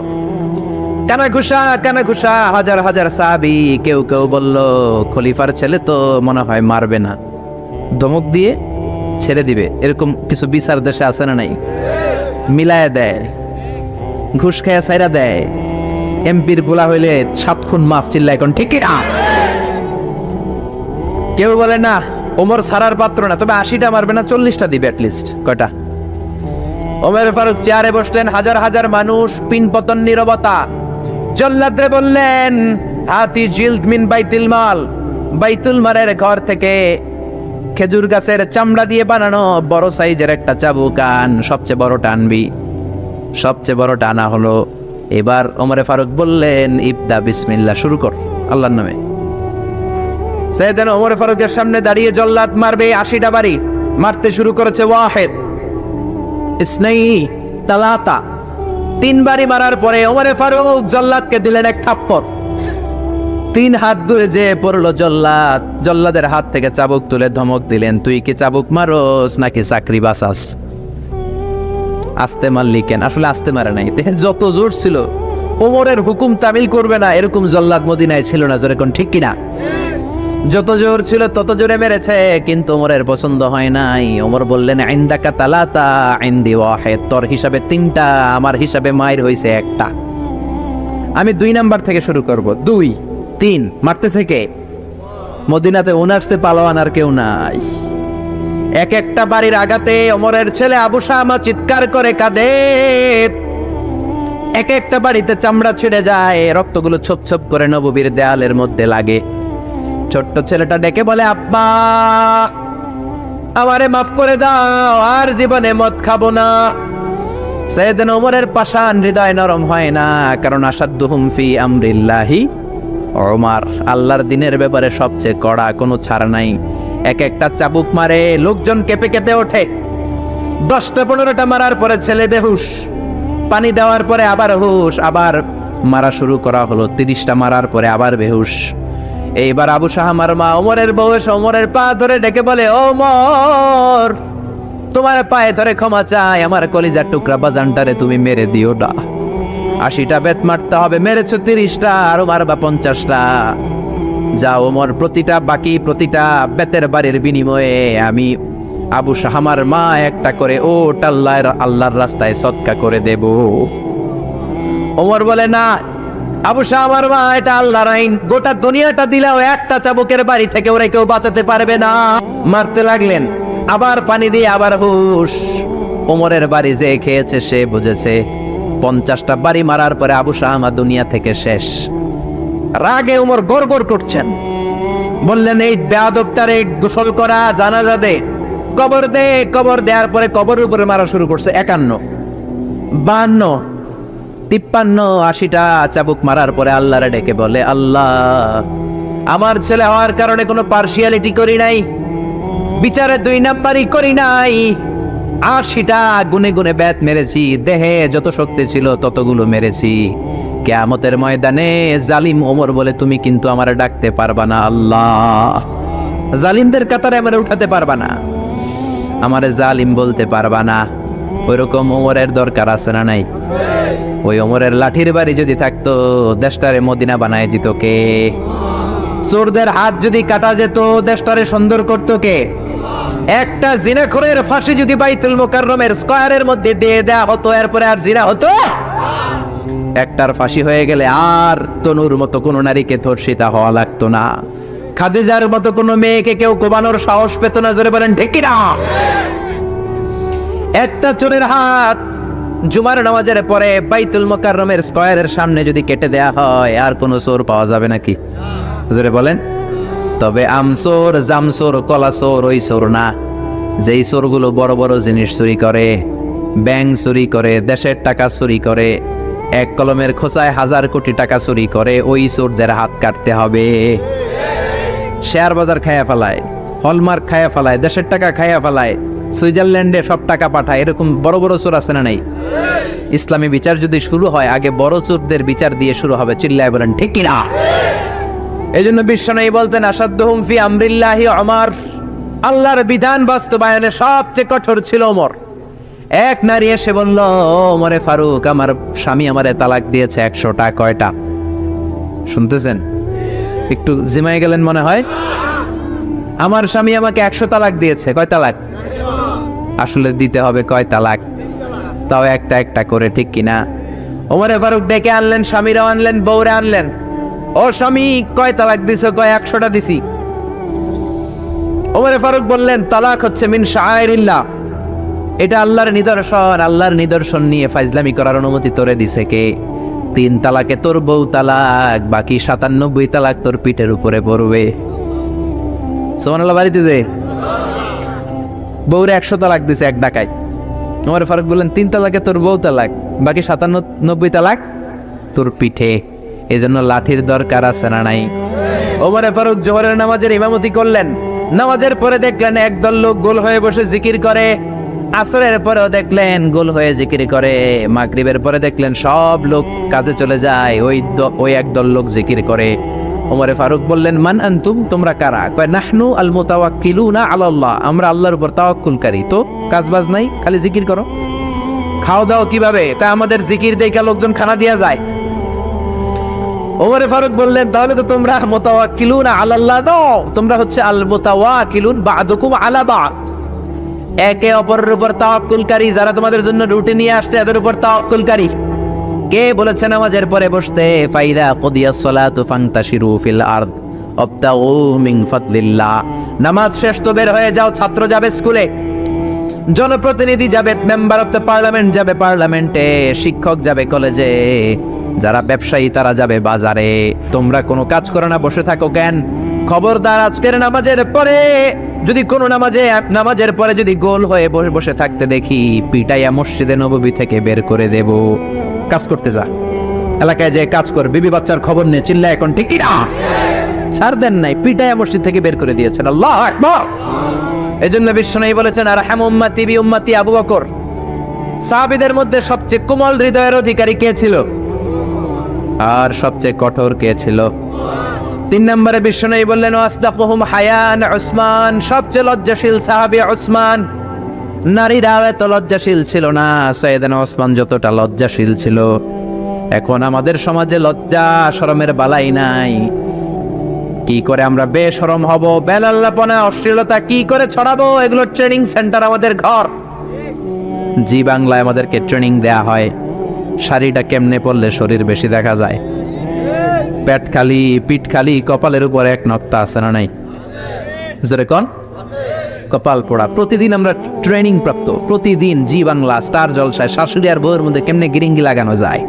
কানা ঘুষা, কানা ঘুষা, হাজার হাজার সাহাবী। কেউ কেউ বলল, খলিফার ছেলে তো মনে হয় মারবে না, ধমক দিয়ে ছেড়ে দিবে। এরকম কিছু বিচার দেশে আছে না নাই? মিলায় দেয়, ঘুষ খেয়ে সাইরা দেয়। এমপির গোলা হইলে 7 খুন মাফ, চিল্লা এখন ঠিক না? কেউ বলে না, ওমর সারার পাত্র না, তবে 80টা মারবে না, 40টা দিবে অ্যাটলিস্ট। কয়টা? ওমর ফারুক চেয়ারে বসলেন, হাজার হাজার মানুষ, পিনপতন, নীরবতা। জল্লাদরে বললেন, হাতি জিলদ মিন বাইতুল মাল, বাইতুল মালের ঘর থেকে খেজুর গাছের চামড়া দিয়ে বানানো বড় সাইজের একটা চাবুক আন, সবচেয়ে বড় টানবি। সবচেয়ে বড় টানা হলো। এবার ওমরে ফারুক বললেন, ইবদা বিসমিল্লাহ, শুরু কর আল্লাহর নামে। সাইয়েদনা ওমর ফারুকের সামনে দাঁড়িয়ে জল্লাদ মারবে 80টা বাড়ি। মারতে শুরু করেছে, ওয়াহিদ, ইসনাই, তালাতা, 3 বাড়ি মারার পরে ওমরে ফারুক জল্লাদকে দিলেন এক থাপ্পড়। 3 হাত দূরে যে পড়লো জল্লাদ। জল্লাদের হাত থেকে চাবুক তুলে ধমক দিলেন, তুই কি চাবুক মারোস নাকি চাকরি বাঁচাস? আস্তে মারলি কেন? আসলে আস্তে মারে নাই, যত জোর ছিল। ওমরের হুকুম তামিল করবে না এরকম জল্লাদ মদিনায় ছিল না, জোরে কোন ঠিক কিনা? যত জোর ছিল তত জোরে মেরেছে, কিন্তু ওমরের পছন্দ হয় নাই। ওমর বললেন, ইনদাকা তালাতা ইনদি ওয়াহিদ, তোর হিসাবে 3টা, আমার হিসাবে মায়ের হইছে 1টা। আমি 2 নাম্বার থেকে শুরু করব। 2, 3। মারতেছে কে? মদিনাতে ওনারসে পালোয়ান আর কেউ নাই। এক একটা বাড়ির আঘাতে ওমরের ছেলে আবু শামা চিৎকার করে কাঁদে। এক একটা বাড়িতে চামড়া ছিঁড়ে যায়, রক্তগুলো ছোপ ছোপ করে নববীর দেয়ালের মধ্যে লাগে। ছোট্ট ছেলেটা ডেকে বলে, আব্বা আমারে মাফ করে দাও, আর জীবনে মদ খাবো না। সাইয়েদনা ওমরের পাষাণ হৃদয় নরম হয় না, কারণ আসাদ্দুহুম ফি আমরিল্লাহি ওমর, আল্লাহর দিনের ব্যাপারে সবচেয়ে কড়া, কোনো ছাড় নাই। এক একটা চাবুক মারে, লোকজন কেঁপে কেঁপে ওঠে। 10টা 15টা মারার পরে ছেলে বেহুশ, পানি দেওয়ার পরে আবার হুশ, আবার মারা শুরু করা হলো। 30টা মারার পরে আবার বেহুশ। এইবার আবু শাহমার মা ওমরের বউ এসে ওমরের পা ধরে ডেকে বলে, ওমর তোমার পায়ে ধরে ক্ষমা চাই, আমার কলিজার টুকরা বাজানটারে তুমি মেরে দিও না। 80টা বেত মারতে হবে, মেরেছো 30টা, আরো মারবা 50টা। যা ওমর, প্রতিটা বাকি, প্রতিটা বেতের বাড়ির বিনিময়ে আমি আবু শাহামার মা একটা করে ওট আল্লাহর রাস্তায় সদকা করে দেব। ওমর বলে না আবু শাহামার মা, এটা আল্লাহর আইন, গোটা দুনিয়াটা দিলেও একটা চাবুকের বাড়ি থেকে ওরা কেউ বাঁচাতে পারবে না। মারতে লাগলেন, আবার পানি দিয়ে আবার হুশ। ওমরের বাড়ি যে খেয়েছে সে বুঝেছে 50টা বাড়ি মারার পরে আবু শাহামা দুনিয়া থেকে শেষ। রাগে ওমর গড়গড় করছেন, বললেন এই বেয়াদবটারে গোসল করা, জানাজা দে, কবর দে। কবর দেওয়ার পরে কবরের উপরে মারা শুরু করছে 51, 52, 53, 80টা চাবুক মারার পরে আল্লাহরে ডেকে বলে, আল্লাহ আমার ছেলে হওয়ার কারণে কোনো পার্সিয়ালিটি করি নাই, বিচারে 2 নাম্বারই করি নাই, 80টা গুনে গুনে ব্যাত মেরেছি, দেহে যত শক্তি ছিল ততগুলো মেরেছি। কিয়ামতের ময়দানে জালিম ওমর বলে তুমি কিন্তু আমারে ডাকতে পারবা না, আল্লাহ জালিমদের কাতারে আমারে উঠাতে পারবা না, আমারে জালিম বলতে পারবা না। ওইরকম ওমরের দরকার আছে না নাই? ওই ওমরের লাঠির বাড়ি যদি থাকতো দেশটারে মদিনা বানায় দিত কে? চোরদের হাত যদি কাটা যেত দেশটারে সুন্দর করতো কে? একটা জিনাখোরের ফাঁসি যদি বাইতুল মুকাররমের স্কয়ারের মধ্যে দিয়ে দেয়া হতো, এরপরে আর জিনা হতো? একটার ফাঁসি হয়ে গেলে আর তনুর মতো কোনো নারীকে ধর্ষিতা হওয়া লাগতো না, খাদিজার মতো কোনো মেয়েকে কেউ কোবানোর সাহস পেত না। জোরে বলেন ঠিক কি না? একটা চোরের হাত জুমার নামাজের পরে বাইতুল মুকাররমের স্কয়ারের সামনে যদি কেটে দেয়া হয় আর কোনো চোর পাওয়া যাবে নাকি? জোরে বলেন। তবে আমচোর, জামচোর, কলাচোর ওই চোর না, যেই চোরগুলো বড় বড় জিনিস চুরি করে, ব্যাংক চুরি করে, দেশের টাকা চুরি করে, এক কলমের খোঁচায় 1000 কোটি টাকা চুরি করে, ওই চোরদের হাত কাটতে হবে। শেয়ার বাজার খায়া ফেলায়, হলমার্ক খায়া ফেলায়, দেশের টাকা খায়া ফেলায়, সুইজারল্যান্ডে সব টাকা পাঠায়, এরকম বড় বড় চোর আছে না নাই? ইসলামী বিচার যদি শুরু হয় আগে বড় চোরদের বিচার দিয়ে শুরু হবে। চিল্লায় বলেন ঠিক কি না? এই জন্য বিশ্বনবী বলতেন আসাদ্দুহুম ফি আমরিল্লাহি ওমর, আল্লাহর বিধান বাস্তবায়নে সবচেয়ে কঠোর ছিল ওমর। এক নারী এসে বলল, ওমরে ফারুক আমার স্বামী আমারে তালাক দিয়েছে 100টা। কয়টা? শুনতেছেন? একটু জিমাই গেলেন মনে হয়। আমার স্বামী আমাকে 100 তালাক দিয়েছে। কয় তালাক? আসলে দিতে হবে কয় তালাক? তাও একটা একটা করে, ঠিক কিনা? ওমরে ফারুক ডেকে আনলেন, স্বামীরাও আনলেন, বউরে আনলেন। ও স্বামী কয় তালাক দিছো? কয় 100টা দিছি। ওমরে ফারুক বললেন তালাক হচ্ছে মিন শাআইরিল্লাহ, এটা আল্লাহর নিদর্শন, আল্লাহর নিদর্শন নিয়ে ফাইজলামি করার অনুমতি তোরে দিছে কে? 3 তালাকে তোর বউ তালাক, বাকি 97 তালাক তোর পিঠের উপরে পড়বে। সুবহানাল্লাহ। বাড়িতে যে বউরে 100 তালাক দিছে এক ডাকায়, ওমর ফারুক বললেন 3 তালাকে তোর বউ তালাক, বাকি 97 তালাক তোর পিঠে। এজন্য লাঠির দরকার আছে না নাই? ওমর ফারুক জোহরের নামাজের ইমামতি করলেন। নামাজের পরে দেখলেন একদল লোক গোল হয়ে বসে জিকির করে, আসরের পরেও দেখলেন গোল হয়ে জিকির করে, মাগরিবের পরে দেখলেন সব লোক কাজে চলে যায়, ওই একদল লোক জিকির করে। ওমর ফারুক বললেন মান আনতুম, তোমরা কারা? কয় নাহনু আল মুতাওয়াক্কিলুনা আলাল্লাহ, আমরা আল্লাহর উপর তাওয়াক্কুলকারী, তো কাজবাজ নাই, খালি জিকির করো। খাও দাও কিভাবে? তা আমাদের জিকির দেখে লোকজন খানা দিয়া যায়। ওমর ফারুক বললেন তাহলে তো তোমরা মুতাওয়াক্কিলুনা আলাল্লাহ নও, তোমরা হচ্ছে আল মুতাওয়াক্কিলুন বা'দুকুম আলা বা'দ, একে অপরের উপর তাওয়াক্কুলকারী, যারা তোমাদের জন্য রুটি নিয়ে আসছে এদের উপর তাওয়াক্কুলকারী। কে বলেছে নামাজের পরে বসতে? ফাইদা কুদিয়াস সালাতু ফান্তাশিরু ফিল আরদ ওয়াবতাগু মিন ফাদলিল্লাহ, নামাজ শেষ তো বের হয়ে যাও। ছাত্র যাবে স্কুলে, জনপ্রতিনিধি যাবে, মেম্বার অফ দ্য পার্লামেন্ট যাবে পার্লামেন্টে, শিক্ষক যাবে কলেজে, যারা ব্যবসায়ী তারা যাবে বাজারে। তোমরা কোনো কাজ করো না, বসে থাকো কেন? খবরদার আজকের নামাজের পরে যদি কোনো নামাজের পরে যদি গোল হয়ে বসে থাকতে দেখি, পিটাইয়া মসজিদে নববী থেকে বের করে দেব। কাজ করতে যা, এলাকায় যে কাজ কর, বিবি বাচ্চার খবর নিয়ে চিল্লা এখন, ঠিক না? ছাড় দেন নাই, পিটাইয়া মসজিদ থেকে বের করে দিয়েছেন। আল্লাহু আকবার। এজন্য বিশ্বনবী বলেছেন আরহাম উম্মতি বি উম্মতি আবু বকর। সাহাবীদের মধ্যে সবচেয়ে কোমল হৃদয়ের অধিকারী কে ছিল? আর সবচেয়ে কঠোর কে ছিল? 3 নম্বরে বিশ্বনবী বললেন ওয়াসদাকুহুম হায়ান উসমান, সবচেয়ে লজ্জাশীল সাহাবী উসমান। নারীরা এত লজ্জাশীল ছিল না, সাইয়েদনা ওসমান যতটা লজ্জাশীল ছিল। এখন আমাদের সমাজে লজ্জা শরমের বালাই নাই। কি করে আমরা বেশরম হব, বেলাল্লাপনা, অশ্লীলতা কি করে ছড়াবো, এগুলো ট্রেনিং সেন্টার আমাদের ঘর। জি বাংলায় আমাদেরকে ট্রেনিং দেয়া হয় শাড়িটা কেমনে পরলে শরীর বেশি দেখা যায়, পেট খালি, পিঠ খালি, কপালের উপরে এক নক্তা আছে না নাই? জোরে কোন? কপাল পোড়া। প্রতিদিন আমরা ট্রেনিং প্রাপ্ত, প্রতিদিন জি বাংলা স্টার জলসায় শাশুড়ি আর বউয়ের মধ্যে কেমনে গিরিঙ্গি লাগানো যায়।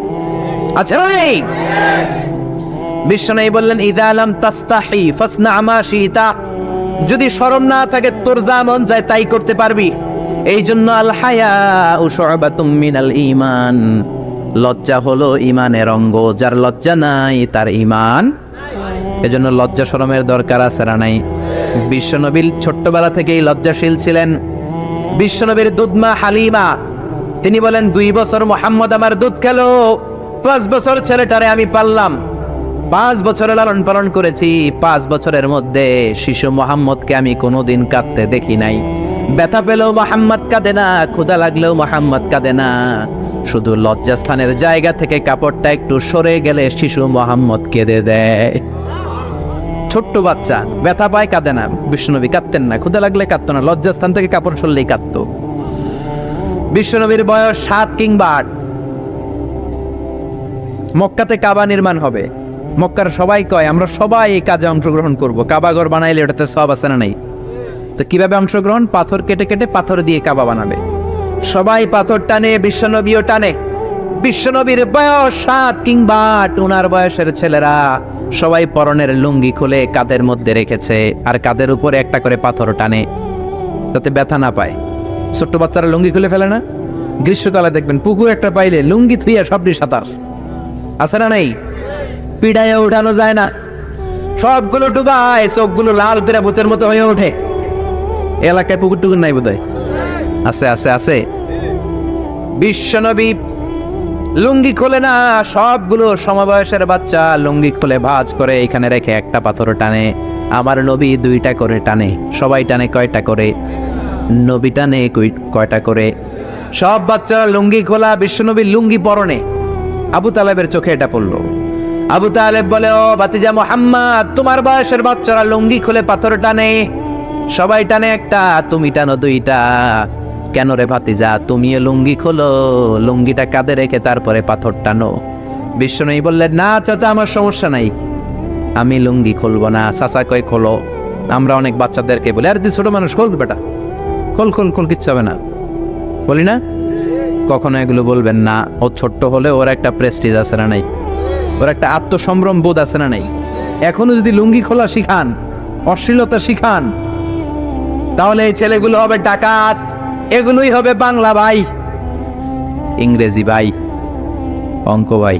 আচ্ছা ভাই, বিশ্বনবী বললেন ইযা লাম তাস্তাহি ফাসনা মা শিতা, যদি শরম না থাকে তোর যা মন যায় তাই করতে পারবি। এই জন্য আল হায়াউ শু'বাতুম মিনাল ঈমান, লজ্জা হলো ঈমানের অঙ্গ, যার লজ্জা নাই তার ঈমান। এজন্য লজ্জা শরমের দরকার আছে না নাই? বিশ্বনবী ছোট্টবেলা থেকেই লজ্জাশীল ছিলেন। বিশ্বনবীর দুধমা হালিমা তিনি বলেন 2 বছর মুহাম্মদ আমার দুধ খেলো, 5 বছর ছেলেটারে আমি পাললাম, 5 বছরের লালন পালন করেছি, 5 বছরের মধ্যে শিশু মুহাম্মদকে আমি কোনোদিন কাঁদতে দেখি নাই। ব্যথা পেলেও মুহাম্মদ কাঁদে না, ক্ষুধা লাগলেও মুহাম্মদ কাঁদে না, শুধু লজ্জাস্থানের জায়গা থেকে কাপড়টা একটু সরে গেলে শিশু মুহাম্মদ কেঁদে দেয়। ছোট্ট বাচ্চা ব্যথা পায়, কাঁদে না। বিশ্বনবী কাঁদতেন না, ক্ষুধা লাগলে কাঁদতো না, লজ্জাস্থান থেকে কাপড় সরলেই কাঁদতো। বিশ্বনবীর বয়স 7 কিংবা 8। মক্কাতে কাবা নির্মাণ হবে। মক্কার সবাই কয় আমরা সবাই এই কাজে অংশগ্রহণ করব, কাবা ঘর বানাইলে ওটাতে সব আছে না নাই? তো কিভাবে অংশগ্রহণ? পাথর কেটে কেটে পাথর দিয়ে কাবা বানাবে। সবাই পাথর টানে, বিশ্বনবীও টানে। বিশ্বনবীর বয়স 7 কিংবা 8, উনার বয়সের ছেলেরা সবাই পরনের লুঙ্গি খুলে কাঁধের মধ্যে রেখেছে, আর কাঁধের উপরে একটা করে পাথর টানে যাতে ব্যথা না পায়। ছোট্ট বাচ্চারা লুঙ্গি খুলে ফেলে না? গ্রীষ্মকালে দেখবেন পুকুর একটা পাইলে লুঙ্গি থুইয়া সবটি সাঁতার, আছে না নাই? পিড়াইয়া উঠানো যায় না, সবগুলো ডুবায়, চোখগুলো লাল করে ভূতের মতো হয়ে ওঠে। এলাকায় পুকুর টুকুর নাই বোধহয়? আছে আছে আছে। বিশ্বনবী লুঙ্গি খোলে না, সবগুলো সমবয়সের বাচ্চা লুঙ্গি খুলে ভাঁজ করে এখানে রেখে একটা পাথর টানে। আমার নবী 2টা করে টানে। সবাই টানে কয়টা করে? নবী টানে কয়টা করে? সব বাচ্চারা লুঙ্গি খোলা, বিশ্বনবী লুঙ্গি পরনে। আবু তালেবের চোখে এটা পড়লো। আবু তালেব বলে, ও ভাতিজা মুহাম্মদ, তোমার বয়সের বাচ্চারা লুঙ্গি খুলে পাথর টানে, সবাই টানে একটা, তুমি টানো 2টা। কেন রে ভাতিজা, তুমিও লুঙ্গি খোলো, লুঙ্গিটা কাঁধে রেখে তারপরে পাথর টানো। বিশ্বনবী বললেন, না চাচা, আমার সমস্যা নাই, আমি লুঙ্গি খুলবো না। চাচা কয় খোলো। আমরা অনেক বাচ্চাদেরকে বলি, আর তুই ছোট মানুষ, খোল বেটা, খোল খোল খোল, কিচ্ছু হবে না, বলি না? কখনো এগুলো বলবেন না। ও ছোট্ট হলে ওর একটা প্রেস্টিজ আছে না নাই? ওর একটা আত্মসম্ভ্রম বোধ আছে না নাই? এখনো যদি লুঙ্গি খোলা শিখান, অশ্লীলতা শিখান, তাহলে এই ছেলেগুলো হবে ডাকাত, এগুলোই হবে বাংলা ভাই, ইংরেজি ভাই, অঙ্ক ভাই,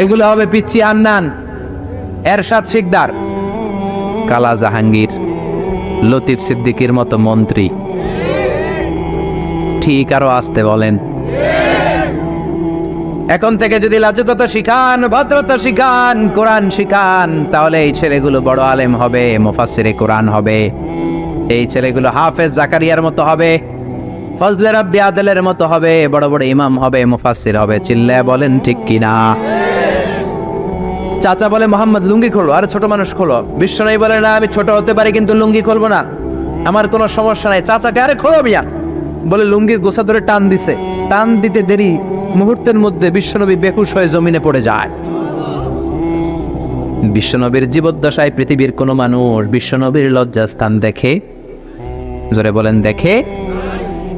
এগুলো হবে পিচ্চি হান্নান, এরশাদ শিকদার, কালা জাহাঙ্গীর, লতিফ সিদ্দিকীর মতো মন্ত্রী। ঠিক আরো আসতে বলেন। এখন থেকে যদি লাজুকতা শিখান, ভদ্রতা শিখান, কোরআন শিখান, তাহলে এই ছেলেগুলো বড় আলেম হবে, মুফাসসিরে কোরআন হবে। এই ছেলেগুলো হাফেজ জাকারিয়ার মতো হবে, ফজলে রাব্বি আদেলের মতো হবে, বড় বড় ইমাম হবে, মুফাসসির হবে। চিল্লায় বলেন ঠিক কিনা? চাচা বলে, মোহাম্মদ লুঙ্গি খোলো। আরে ছোট মানুষ খোলো। বিশ্বনবী বলে, না, আমি ছোট হতে পারি কিন্তু লুঙ্গি খুলবো না, আমার কোনো সমস্যা নাই। চাচাকে, আরে খোলো মিয়া, বলে লুঙ্গির গোছা ধরে টান দিছে। টান দিতে দেরি, মুহূর্তের মধ্যে বিশ্বনবী বেহুশ হয়ে জমিনে পড়ে যায়। বিশ্বনবীর জীবদ্দশায় পৃথিবীর কোন মানুষ বিশ্বনবীর লজ্জাস্থান দেখে? জোরে বলেন, দেখে?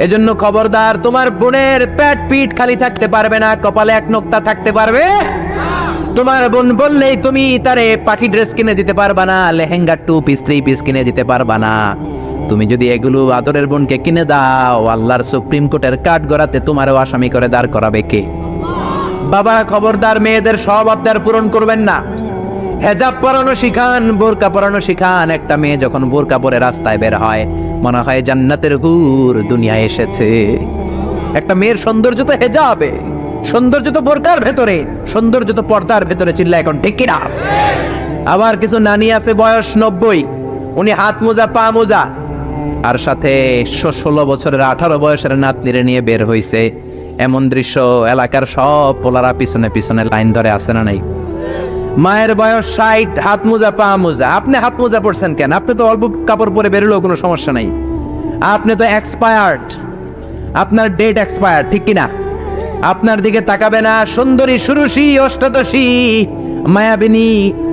এজন্য খবরদার, তোমার বোনের পেট পিঠ খালি থাকতে পারবে না, কপালে এক নোক্তা থাকতে পারবে। তোমার বোন বললেই তুমি তারে পাখি ড্রেস কিনে দিতে পারবা না, লেহেঙ্গা 2 পিস 3 পিস কিনে দিতে পারবা না। তুমি যদি এগুলো আদরের বোনকে কিনে দাও, আল্লাহর সুপ্রিম কোর্টের কাঠ গড়াতে তোমারও আসামি করে দাঁড় করাবে কে? বাবা খবরদার, মেয়েদের সব আবদার পূরণ করবেন না। হেজাব পরানো শিখান, বোরকা পরানো শিখান। একটা মেয়ে যখন বোরকা পরে রাস্তায় বের হয়, মনে হয় জান্নাতের হুর দুনিয়ায় এসেছে। একটা মেয়ের সৌন্দর্য তো হেজাবে, সৌন্দর্য তো বোরকার ভেতরে, সৌন্দর্য তো পর্দার ভেতরে। চিল্লা এখন ঠিক কিনা? আবার কিছু নানি আছে বয়স 90, উনি হাত মোজা পা মোজা, আর সাথে 16 বছরের 18 বয়সের নাতনিরে নিয়ে বের হইছে। এমন দৃশ্য এলাকার সব পোলারা পিছনে পিছনে লাইন ধরে, আছে না নাই? মায়ের বয়স 60, হাত মোজা পা মোজা। আপনি হাত মোজা পরছেন কেন? আপনি তো অল্প কাপড় পরে বেরোলেও কোনো সমস্যা নাই। আপনি তো এক্সপায়ার্ড, আপনার ডেট এক্সপায়ার্ড, ঠিক কিনা? আপনার দিকে তাকাবে না সুন্দরী সুরুষী অষ্টাদশী মায়াবিনী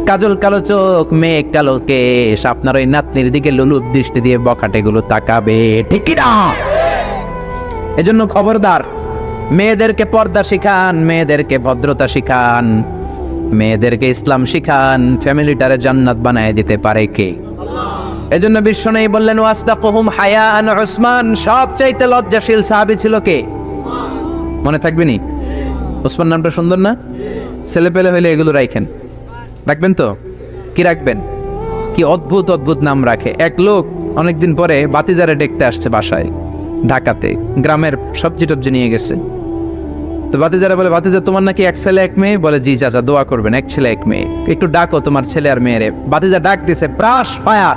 কাজল কালো চোখ মেঘ কালো কেশ আপনার ওই নাতনির দিকে লুলুপ দৃষ্টি দিয়ে বখাটেগুলো তাকাবে, ঠিক কিনা? এজন্য খবরদার, মেয়েদেরকে পর্দা শিখান, মেয়েদেরকে ভদ্রতা শিখান, মেয়েদেরকে ইসলাম শিখান। ফ্যামিলিটারে জান্নাত বানায় দিতে পারে কে? এজন্য বিশ্বনবী বললেন ওয়াসদাকুহুম হায়াআন উসমান, সবচাইতে লজ্জাশীল সাহাবী ছিল কে? মনে থাকবে নি? ওসমান নামটা সুন্দর না? ছেলে পেলে হইলে এগুলো রাখেন, রাখবেন তো? কি রাখবেন? কি অদ্ভুত অদ্ভুত নাম রাখে। এক লোক অনেকদিন পরে বাতিজারে দেখতে আসছে বাসায়, ঢাকাতে, গ্রামের সবজি টবজি নিয়ে গেছে। তো বাতিজারা বলে, বাতিজা তোমার নাকি এক ছেলে এক মেয়ে? বলে জি চাচা, দোয়া করবেন, এক ছেলে এক মেয়ে, একটু ডাকো তোমার ছেলে আর মেয়েরে। বাতিজা ডাক দিছে ব্রাশ ফায়ার,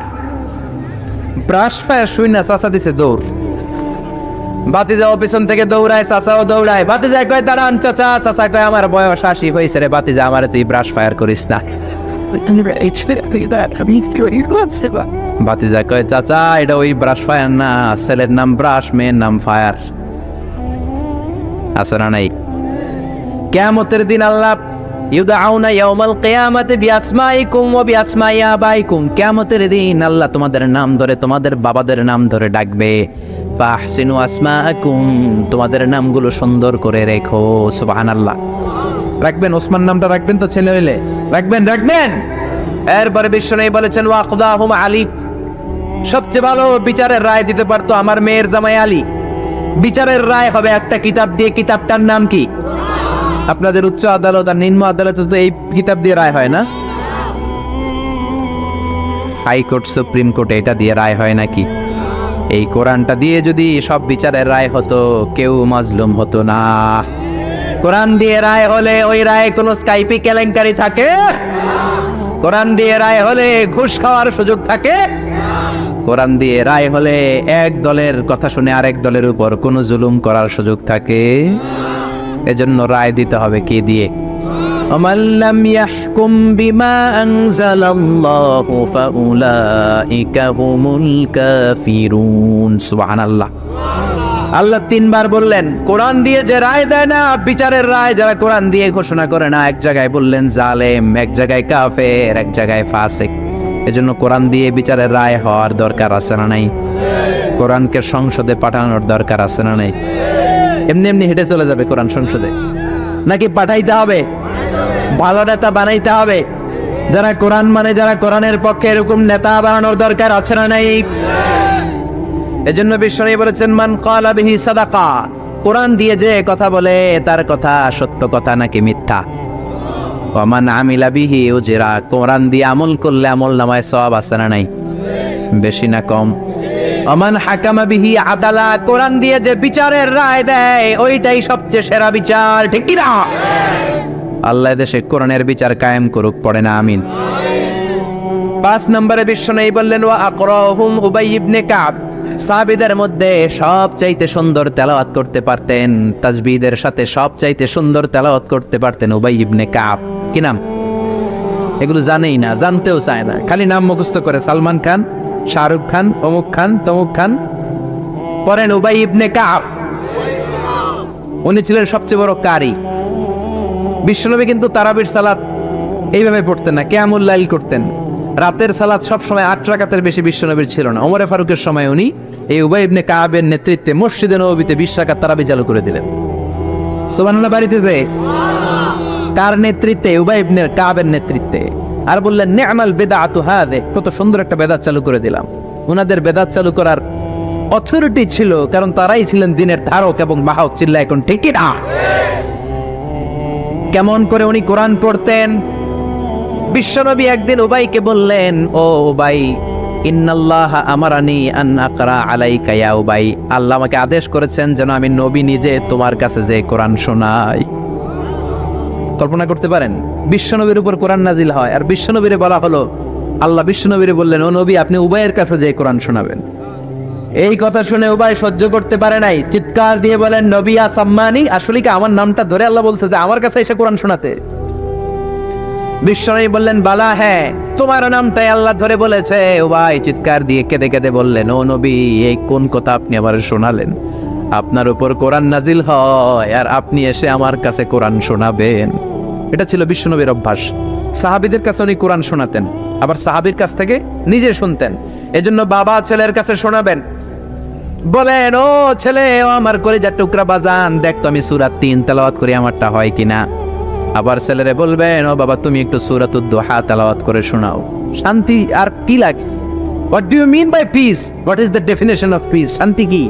ব্রাশ ফায়ার শুই না চাচা দিছে দৌড়। বাতিজাও পিছন থেকে দৌড়ায়, চাচাও দৌড়ায়। বাতিজা কয় দাঁড়ান চাচা, চাচা কয় আমার বয়স 80 হয়েছে রে বাতিজা, আমারে তুই ব্রাশ ফায়ার করিস না। বাতিজা কয় চাচা এটা ওই ব্রাশ ফায়ার না, ছেলের নাম ব্রাশ, মেয়ের নাম ফায়ার। আছে না নাই? কিয়ামতের দিন আল্লাহ ইউদাউনা ইয়াউমাল কিয়ামাতি বিআসমাইকুম ওয়া বিআসমাই আবাইকুম, কিয়ামতের দিন আল্লাহ তোমাদের নাম ধরে, তোমাদের বাবাদের নাম ধরে ডাকবে। ফাহসিনু আসমাআকুম, তোমাদের নামগুলো সুন্দর করে রেখো। সুবহানাল্লাহ। রাখবেন? ওসমান নামটা রাখবেন তো? ছেলে হইলে রাখবেন, রাখবেন। এরপরে বিশ্বনবী বলেছেন ওয়াকদাহুম আলী, সবচেয়ে ভালো বিচারের রায় দিতে পারতো আমার মেয়ের জামাই আলী। বিচারের রায় হবে একটা কিতাব দিয়ে, কিতাবটার নাম কি? আপনাদের উচ্চ আদালত আর নিম্ন আদালতে তো এই কিতাব দিয়ে রায় হয় না? হাইকোর্ট, সুপ্রিম কোর্টে এটা দিয়ে রায় হয় নাকি? এই কোরআনটা দিয়ে যদি সব বিচারের রায় হতো, কেউ মাজলুম হতো না। কোরআন দিয়ে রায় হলে ওই রায়ে কোনো স্কাইপি কেলেঙ্কারি থাকে? কোরআন দিয়ে রায় হলে ঘুষ খাওয়ার সুযোগ থাকে? কোরআন দিয়ে রায় হলে এক দলের কথা শুনে আরেক দলের উপর কোনো জুলুম করার সুযোগ থাকে? এজন্য রায় দিতে হবে কি দিয়ে? وَمَنْ لَمْ يَحْكُمْ بِمَا أَنزَلَ اللَّهُ فَأُولَئِكَ هُمُ الْكَافِرُونَ। সুবহানাল্লাহ। আল্লাহ 3 বার বললেন কোরআন দিয়ে যে রায় দেয় না, বিচারের রায় যারা কোরআন দিয়ে ঘোষণা করে না, এক জায়গায় বললেন জালেম, এক জায়গায় কাফের, এক জায়গায় ফাসিক। এজন্য কোরআন দিয়ে বিচারের রায় হওয়ার দরকার আছে না নাই? কোরআনকে সংসদে পাঠানোর দরকার আছে না নাই? এমনি এমনি হেঁটে চলে যাবে কোরআন সংসদে নাকি পাঠাইতে হবে? ভালো নেতা বানাইতে হবে, যারা কোরআন মানে, যারা কোরআনের পক্ষে, এরকম নেতা বানানোর দরকার আছে না নাই? এজন্য বিশ্বনবী বলেছেন মান ক্বালা বিহি সাদাকা, কোরআন দিয়ে যে কথা বলে তার কথা সত্য কথা নাকি মিথ্যা। ওয়া মান আমিলা বিহি উজরা, কোরআন দিয়ে আমল করলে আমল নামায় সওয়াব আছে না নাই? বেশি না কম? ওমান হাকামা বিহি আদালা, কোরআন দিয়ে যে বিচারের রায় দেয় ওইটাই সবচেয়ে সেরা বিচার, ঠিক কি না? আল্লাহ দেশে কোরআনের বিচার কায়েম করুক, পড়ে না আমিন। 5 নম্বরে বিশ্বনবী বললেন ওয়া আকরাহুম উবাই ইবনে কাব, সাহাবীদের মধ্যে সবচাইতে সুন্দর তেলাওয়াত করতে পারতেন, তাসবিহের সাথে সবচাইতে সুন্দর তেলাওয়াত করতে পারতেন উবাই ইবনে কাব। কি নাম? এগুলো জানেই না, জানতেও চায় না, খালি নাম মুখস্থ করে, সালমান খান, শাহরুখ খান, অমুক খান, তমুক খান। পড়েন উবাই ইবনে কাব। উনি ছিলেন সবচেয়ে বড় কারি। বিশ্বনবী কিন্তু তারাবির সালাত এইভাবে পড়তেন না, কিয়ামুল লাইল করতেন। রাতের সালাত সবসময় 8 রাকাতের বেশি বিশ্বনবীর ছিল না। ওমরে ফারুকের সময় উনি এই উবাই ইবনে কাবের নেতৃত্বে মসজিদে নববীতে 20 রাকাত তারাবি চালু করে দিলেন। সুবহানাল্লাহ। বাড়িতে যে কার নেতৃত্বে? উবাই ইবনে কাবের নেতৃত্বে। আর বললেন নি'মাল বিদআতু হাযিহি, কত সুন্দর একটা বেদাত চালু করে দিলাম। ওনাদের বেদাত চালু করার অথরিটি ছিল, কারণ তারাই ছিলেন দিনের ধারক এবং বাহক। চিল্লায় এখন ঠিক কি না? কেমন করে উনি কোরআন পড়তেন? বিশ্বনবী একদিন উবাইকে বললেন, ও উবাই, ইন্নাল্লাহা আমারানি আন আকরা আলাইকা ইয়া উবাই, আল্লাহ আমাকে আদেশ করেছেন যেন আমি নবী নিজে তোমার কাছে যে কোরআন শোনাই। কল্পনা করতে পারেন? বিশ্বনবীর উপর কোরআন নাজিল হয়, আর বিশ্বনবীরে বলা হলো, আল্লাহ বিশ্বনবীরে বললেন ও নবী আপনি উবাইয়ের কাছে যে কোরআন শোনাবেন। এই কথা শুনে উবাই সহ্য করতে পারে নাই, চিৎকার দিয়ে বলেন নবিয়া সাম্মানি, আসলে কি আমার নামটা ধরে আল্লাহ বলছে যে আমার কাছে এসে কোরআন শোনাতে? বিশ্বনবী বললেন, বালা, হ্যাঁ, তোমার নামটাই আল্লাহ ধরে বলেছে। উবাই চিৎকার দিয়ে কেঁদে কেঁদে বললেন, ও নবী, এই কোন কথা আপনি আবার শোনালেন? আপনার উপর কোরআন নাজিল হয় আর আপনি এসে আমার কাছে কোরআন শোনাবেন। এটা ছিল বিশ্বনবীর অভ্যাস। সাহাবীদের কাছে উনি কোরআন শোনাতেন, আবার সাহাবীর কাছ থেকে নিজে শুনতেন। এজন্য বাবা ছেলের কাছে শোনাবেন, বলেন, ও ছেলে, ও আমার কলিজার টুকরা বাজান, দেখ তো আমি সূরা 3 তেলাওয়াত করি, আমারটা হয় কিনা। আবার ছেলেরে বলবেন, ও বাবা, তুমি একটু সূরাতুদ দুহা তেলাওয়াত করে শোনাও। শান্তি আর কি লাগে? What do you mean by peace? What is the definition of peace? শান্তি কি?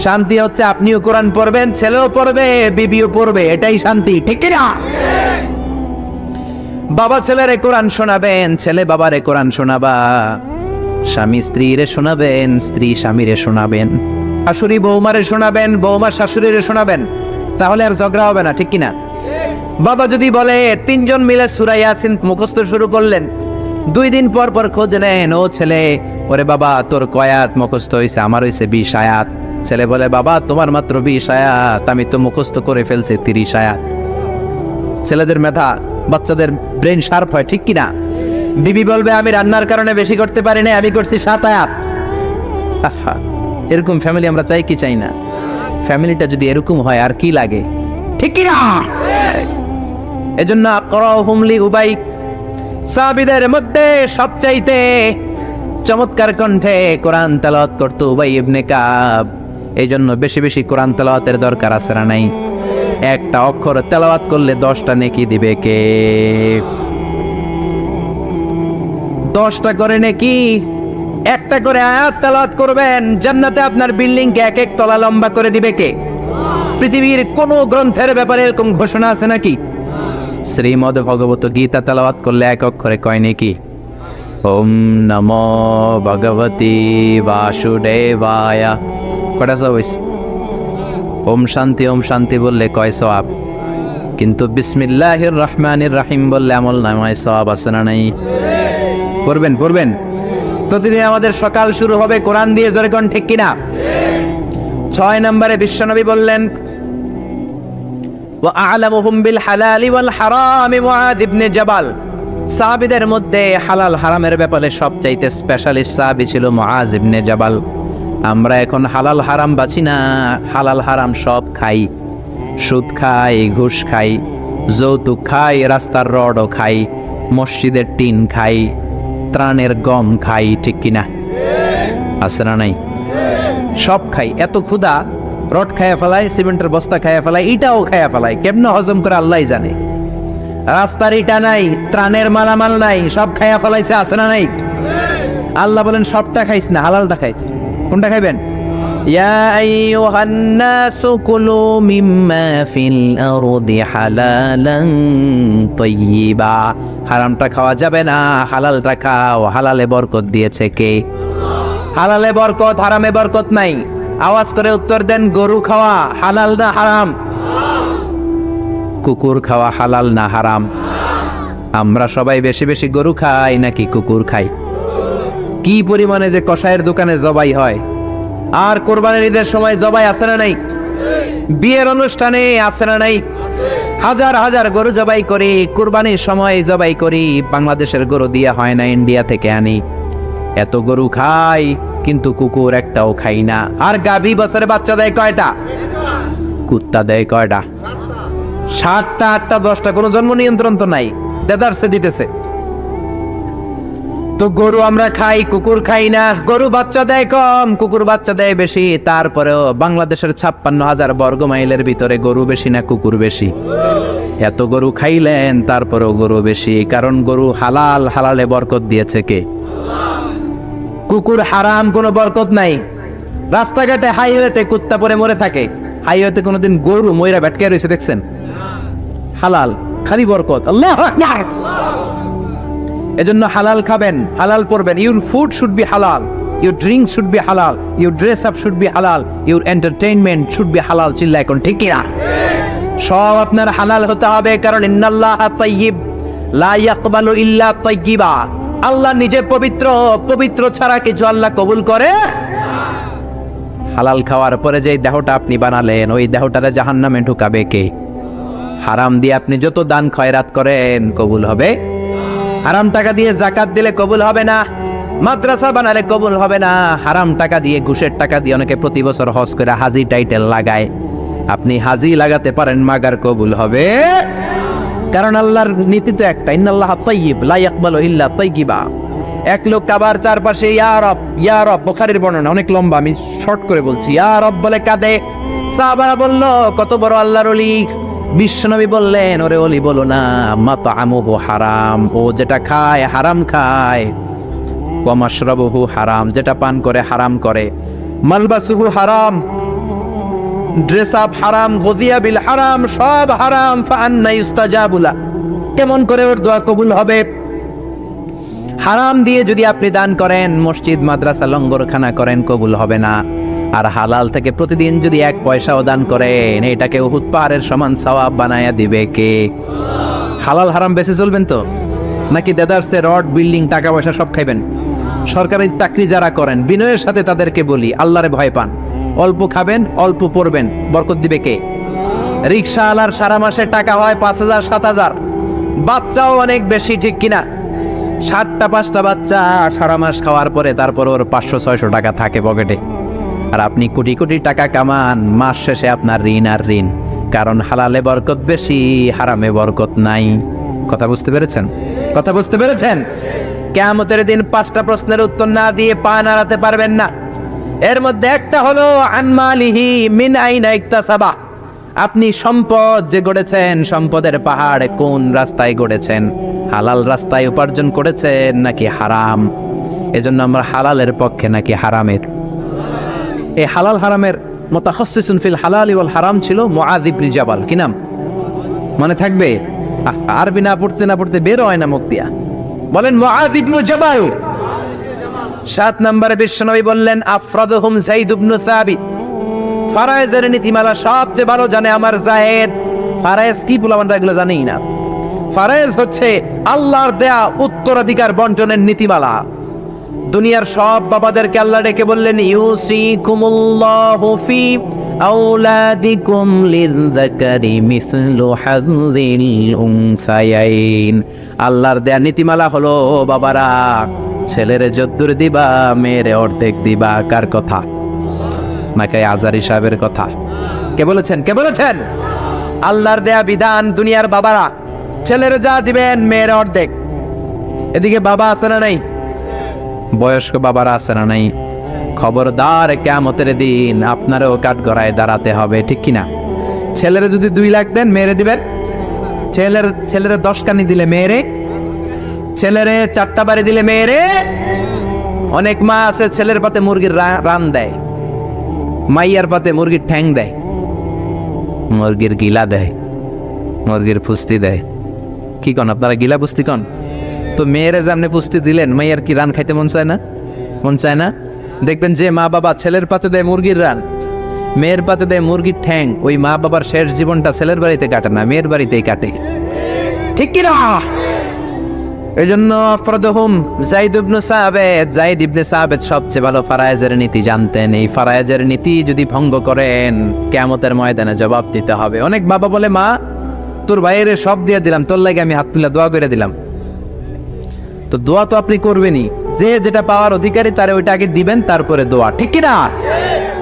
শান্তি হচ্ছে আপনিও কোরআন পড়বেন, ছেলেও পড়বে, বিবিও পড়বে, এটাই শান্তি, ঠিক কি না? বাবা ছেলেরে কোরআন শোনাবেন, ছেলে বাবারে কোরআন শোনাবা, স্বামী স্ত্রীরে শোনাবেন, স্ত্রী স্বামীরে শোনাবেন, শাশুড়ি বৌমারে শোনাবেন, বৌমা শাশুড়িরে শোনাবেন। তাহলে আর ঝগড়া হবে না, ঠিক কিনা? বাবা যদি বলে 3 জন মিলে সূরা ইয়াসিন মুখস্থ শুরু করলেন, 2 দিন পর পর খোঁজ নেন, ও ছেলে, ওরে বাবা, তোর কয় আয়াত মুখস্থ হয়েছে? আমার হয়েছে 20 আয়াত। ছেলে বলে, বাবা, তোমার মাত্র 20 আয়াত, আমি তো মুখস্থ করে ফেলছি 30 আয়াত। ছেলেদের মেধা, বাচ্চাদের ব্রেন শার্প হয়, ঠিক কিনা? বিবি বলবে, আমি রান্নার কারণে বেশি করতে পারি না, আমি করছি 7 আয়াত। আহা, এরকম ফ্যামিলি আমরা চাই কি চাই না? ফ্যামিলিটা যদি এরকম হয় আর কি লাগে, ঠিক কিনা? এজন্য আকরাহুম লিউবাই, সাহাবীদের মধ্যে সবচাইতে চমৎকার কণ্ঠে কোরআন তেলাওয়াত করতো উবাই ইবনে কাব। এইজন্য বেশি বেশি কোরআন তেলাওয়াতের দরকার আছে না নাই? একটা অক্ষর তেলাওয়াত করলে 10টা নেকি দিবে কে? 10টা করে নেকি। একটা করে আয়াত তেলাওয়াত করবেন, জান্নাতে আপনার বিল্ডিং কে 1 তলা লম্বা করে দিবে কে? পৃথিবীর কোন গ্রন্থের ব্যাপারে এরকম ঘোষণা আছে নাকি? শ্রীমদ ভগবত গীতা তেলাওয়াত করলে 1 অক্ষরে কয় নেকি? ওম নমো ভগবতী বাসুদেবায়, কটা সওয়াব হইছে? ওম শান্তি বললে কয় সওয়াব? কিন্তু বিসমিল্লাহির রহমানির রহিম বললে আমল নামায় সওয়াব আছে না নাই? পড়বেন। প্রতিদিন আমাদের সকাল শুরু হবে কোরআন দিয়ে, জোরে কোন ঠিক কিনা? 6 নম্বরে বিশ্বনবী বললেন, ওয়া আ'লামুহুম বিল হালালি ওয়াল হারামি মুআয ইবনে জাবাল। সাহাবীদের মধ্যে হালাল হারামের ব্যাপারে সবচাইতে স্পেশালিস্ট সাহাবী ছিল মুআয ইবনে জাবাল। আমরা এখন হালাল হারাম বাছি না, হালাল হারাম সব খাই। সুদ খাই, ঘুষ খাই, যৌতুক খাই, রাস্তার রডও খাই, মসজিদের টিন খাই, ত্রাণের গম খাই, ঠিক কিনা? আছে না নাই? সব খাই। এত ক্ষুধা, রড খায়া ফেলায়, সিমেন্টের বস্তা খায়া ফেলায়, ইটাও খায়া ফেলায়, কেমনে হজম করে আল্লাহ জানে। রাস্তার ইটা নাই, ত্রাণের মালামাল নাই, সব খায়া ফেলাইছে, আছে না নাই? আল্লাহ বলেন সবটা খাইস না, হালালটা খাইস। কোনটা খাইবেন? ইয়া আইয়ুহান নাসু কুলু মিম্মা ফিল আরদি হালালান তাইয়্যিবা। হারামটা খাওয়া যাবে না, হালালটা খাও। হালালে বরকত দিয়েছে কে? হালালে বরকত, হারামে বরকত নাই। আওয়াজ করে উত্তর দেন, গরু খাওয়া হালাল না হারাম? কুকুর খাওয়া হালাল না হারাম? আমরা সবাই বেশি বেশি গরু খাই নাকি কুকুর খাই? কি পরিমাণে যে কসাইয়ের দোকানে জবাই হয়, আর কোরবানির ঈদের সময় জবাই আছে না নাই? বিয়ের অনুষ্ঠানে আছে না নাই? হাজার হাজার গরু জবাই করি, কোরবানির সময় জবাই করি। বাংলাদেশের গরু দিয়ে হয় না, ইন্ডিয়া থেকে আনি। এত গরু খাই, কিন্তু কুকুর একটাও খাই না। আর গাভী বছরে বাচ্চা দেয় কয়টা? কুত্তা দেয় কয়টা? 7টা, 8টা, 10টা, কোনো জন্ম নিয়ন্ত্রণ তো নাই, দেদারসে দিতেছে। তো গরু আমরা খাই, কুকুর খাই না। গরু বাচ্চা দেয় কম, কুকুর বাচ্চা দেয় বেশি। তারপরেও বাংলাদেশের 56,000 বর্গ মাইলের ভিতরে গরু বেশি না কুকুর বেশি? এত গরু খাইলেন, তারপরেও গরু বেশি। কারণ গরু হালাল, হালালে বরকত দিয়েছে কে? কুকুর হারাম, কোনো বরকত নাই। রাস্তাঘাটে হাইওয়েতে কুত্তা পরে মরে থাকে, হাইওয়েতে কোনোদিন গরু ময়রা ভেটকে রয়েছে দেখছেন? হালাল, খালি বরকত। আল্লাহু আকবার। এজন্য হালাল খাবেন, হালাল পড়বেন। ইউর ফুড শুড বি হালাল, ইউর ড্রিঙ্ক শুড বি হালাল, your dress up should be হালাল, ইউর এন্টারটেইনমেন্ট শুড বি হালাল। চিল্লা এখন ঠিক কিনা? সব আপনার হালাল হতে হবে, কারণ ইন্নাল্লাহা তাইয়্যিব লা ইয়াকবালু ইল্লা তাইয়্যিবা। আল্লাহ নিজে পবিত্র, পবিত্র ছাড়া কিছু আল্লাহ কবুল করে। হালাল খাওয়ার পরে যে দেহটা আপনি বানালেন, ওই দেহটারে জাহান্নামে ঢুকাবে কে? হারাম দিয়ে আপনি যত দান খয়রাত করেন কবুল হবে হারাম টাকা দিয়ে যাকাত দিলে কবুল হবে না, মাদ্রাসা বানালে কবুল হবে না। হারাম টাকা দিয়ে, ঘুষের টাকা দিয়ে অনেকে প্রতি বছর হজ করে হাজি টাইটেল লাগায়। আপনি হাজি লাগাতে পারেন, মাগার কবুল হবে, কারণ আল্লাহর নীতি তো একটা, ইন্নাল্লাহা তাইয়্যিব লা ইয়াকবালু ইল্লা তাইয়্যিবা। এক লোক কাবার চারপাশে ইয়া রব, বুখারীর বর্ণনা, অনেক লম্বা, আমি শর্ট করে বলছি। ইয়া রব বলে কাঁদে। সাহাবারা বলল, কত বড় আল্লাহর ওলি। বিশ্বনবী বললেন, ওরে ওলি বলো না, মাতআমুহু হারাম, ও যেটা খায় হারাম খায়। ওয়া মাশরাবুহু হারাম, যেটা পান করে হারাম করে। মালবাসুহু হারাম, ড্রেস আপ হারাম, গযিয়া বিল হারাম, সব হারাম। ফাআন্না ইস্তাজাবু লা, কেমন করে ওর দোয়া কবুল হবে? হারাম দিয়ে যদি আপনি দান করেন, মসজিদ মাদ্রাসা লঙ্গরখানা করেন, কবুল হবে না। আর হালাল থেকে প্রতিদিন যদি 1 পয়সাও দান করেন, এটাকে উহুদ পাহাড়ের সমান সওয়াব বানায়া দিবে কে? হালাল হারাম বেঁচে চলবেন তো, নাকি দেদারসে রড, বিল্ডিং, টাকা পয়সা সব খাইবেন? সরকারি চাকরি যারা করেন, বিনয়ের সাথে তাদেরকে বলি, আল্লাহরে ভয় পান। অল্প খাবেন, অল্প পড়বেন, বরকত দিবে কে? রিক্সাওয়ালার সারা মাসে টাকা হয় 5,000 7,000, বাচ্চাও অনেক বেশি, ঠিক কিনা? 7টা 5টা বাচ্চা সারা মাস খাওয়ার পরে তারপর ওর 500-600 টাকা থাকে পকেটে। আর আপনি কোটি কোটি টাকা কামান, মাস শেষে আপনার ঋণ আর ঋণ, কারণ হালালে বরকত বেশি, হারামে বরকত নাই। কথা বুঝতে পেরেছেন? কথা বুঝতে পেরেছেন? কিয়ামতের দিন 5টা প্রশ্নের উত্তর না দিয়ে পা নাড়াতে পারবেন না। এর মধ্যে একটা হলো আনমালিহি মিন আইনা ইকতাসাবা, আপনি সম্পদ যে গড়েছেন, সম্পদের পাহাড় কোন রাস্তায় গড়েছেন? হালাল রাস্তায় উপার্জন করেছেন নাকি হারাম? এজন্য আমরা হালালের পক্ষে নাকি হারামের? এই হালাল হারামের মুতাখাসসিসুন ফিল হালালি ওয়াল হারাম ছিল মুআয ইবনে জাবাল। কি নাম মনে থাকবে? আরবি না পড়তে বের হয় না মুখ দিয়া, বলেন মুআয ইবনে জাবাল। 7 নম্বরে বিশ্বনবী বললেন, আফরাদুহুম যায়েদ ইবনে সাবিত, ফারায়েজের নীতিমালা সবচেয়ে ভালো জানে আমার যায়েদ। ফারায়েজ কি বলবানরা এগুলো জানেই না। ফারায়েজ হচ্ছে আল্লাহর দেয়া উত্তরাধিকার বন্টনের নীতিমালা। দুনিয়ার সব বাবাদেরকে আল্লাহ ডেকে বললেন, ইউসিকুমুল্লাহু ফি আওলাদিকুম লিযযাকারি মিসলু হাযযিল উনসায়াইন। আল্লাহর দেয়া নীতিমালা হলো, বাবারা ছেলেরে যদ্দুর দিবা, মেয়েরে অর্ধেক দিবা। কার কথা? নাকি আজারি সাহেবের কথা? কে বলেছেন? কে বলেছেন? আল্লাহর দেয়া বিধান, দুনিয়ার বাবারা ছেলেরে যা দিবেন, মেয়ের অর্ধেক। এদিকে বাবা আছে না নাই? বয়স্ক বাবারা আছে না নাই? খবরদার, কিয়ামতের দিন আপনারও কাঠগড়ায় দাঁড়াতে হবে, ঠিক কিনা? ছেলেরে যদি 2 লাখ দেন, মেয়েরে দিবেন? ছেলেরে 10 কানি দিলে মেয়েরে, ছেলেরে 4টা বাড়ি দিলে মেয়েরে। অনেক মা আছে ছেলের পাতে মুরগির রান দেয়, মাইয়ার পাতে মুরগির ঠ্যাং দেয়, মুরগির গিলা দেয়, মুরগির পুস্তি দেয়। কি কন আপনারা? গিলা পুস্তি কন তো। মেয়েরে যেমনি পুস্তি দিলেন, মাইয়ার কি রান খাইতে মন চায় না? মন চায় না? দেখবেন যে মা বাবা ছেলের পাতে দেয় মুরগির রান, মেয়ের পাতে দেয় মুরগির ঠ্যাং, ওই মা বাবার শেষ জীবনটা ছেলের বাড়িতে কাটে না, মেয়ের বাড়িতেই কাটে, ঠিক কিনা? এই জন্য আফরাদুহুম যায়েদ ইবনে সাবিত, যায়েদ ইবনে সাবিত সবচেয়ে ভালো ফারায়েজের নীতি জানতেন। এই ফারায়েজের নীতি যদি ভঙ্গ করেন, কিয়ামতের ময়দানে জবাব দিতে হবে। অনেক বাবা বলে, মা তোর ভাইয়ের সব দিয়ে দিলাম, তোর লাগে আমি হাত তুলে দোয়া করে দিলাম। তো দোয়া তো আপনি করবেনই, যে যেটা পাওয়ার অধিকারী তারে ওইটা আগে দিবেন, তারপরে দোয়া, ঠিক কিনা?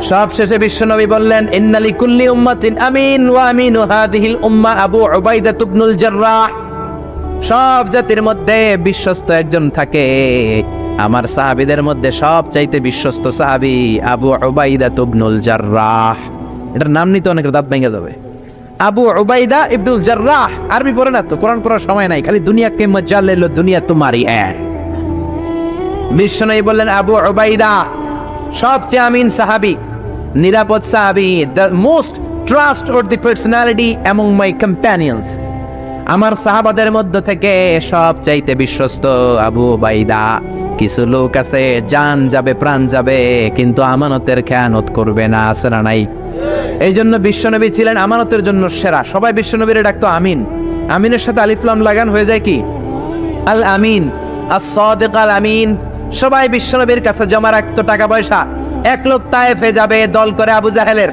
সব শেষে বিশ্বনবী বললেন, ইন্না লিকুল্লি উম্মাতিন আমিন ওয়া আমিনু হাযিহিল উম্মাহ আবু উবাইদা ইবনুল জাররাহ। সব জাতির মধ্যে বিশ্বস্ত একজন থাকে, আমার সাহাবীদের মধ্যে সবচাইতে বিশ্বস্ত সাহাবী আবু উবাইদা ইবনুল জাররাহ। এটার নাম নিতে অনেকের দাঁত ভেঙে যাবে। আবু উবাইদা ইবনুল জাররাহ, আরবি পড়ে না তো, কোরআন পড়ার সময় নাই, খালি দুনিয়া কে মজা লে লো, দুনিয়া তোমারি হ্যাঁ। বিশ্বনবী বললেন, আবু উবাইদা সবচেয়ে আমিন সাহাবী, নিরাপদ সাহাবী, the most trustworthy personality among my companions. আমার সাহাবাদের মধ্য থেকে সবচাইতে বিশ্বস্ত আবু উবাইদা। কিছু লোক আছে জান যাবে, প্রাণ যাবে, কিন্তু আমানতের খেয়ানত করবে না, আছে না নাই? এই জন্য বিশ্বনবী ছিলেন আমানতের জন্য সেরা। সবাই বিশ্বনবীরে ডাকতো আমিন। আমিনের সাথে আলিফ লাম লাগান হয়ে যায় কি? আল আমিন, আস-সাদিক আল আমিন। সবাই বিশ্বনবীর কাছে জমা রাখতো টাকা পয়সা। এক লোক তায়েফে যাবে দল করে আবু জাহেলের,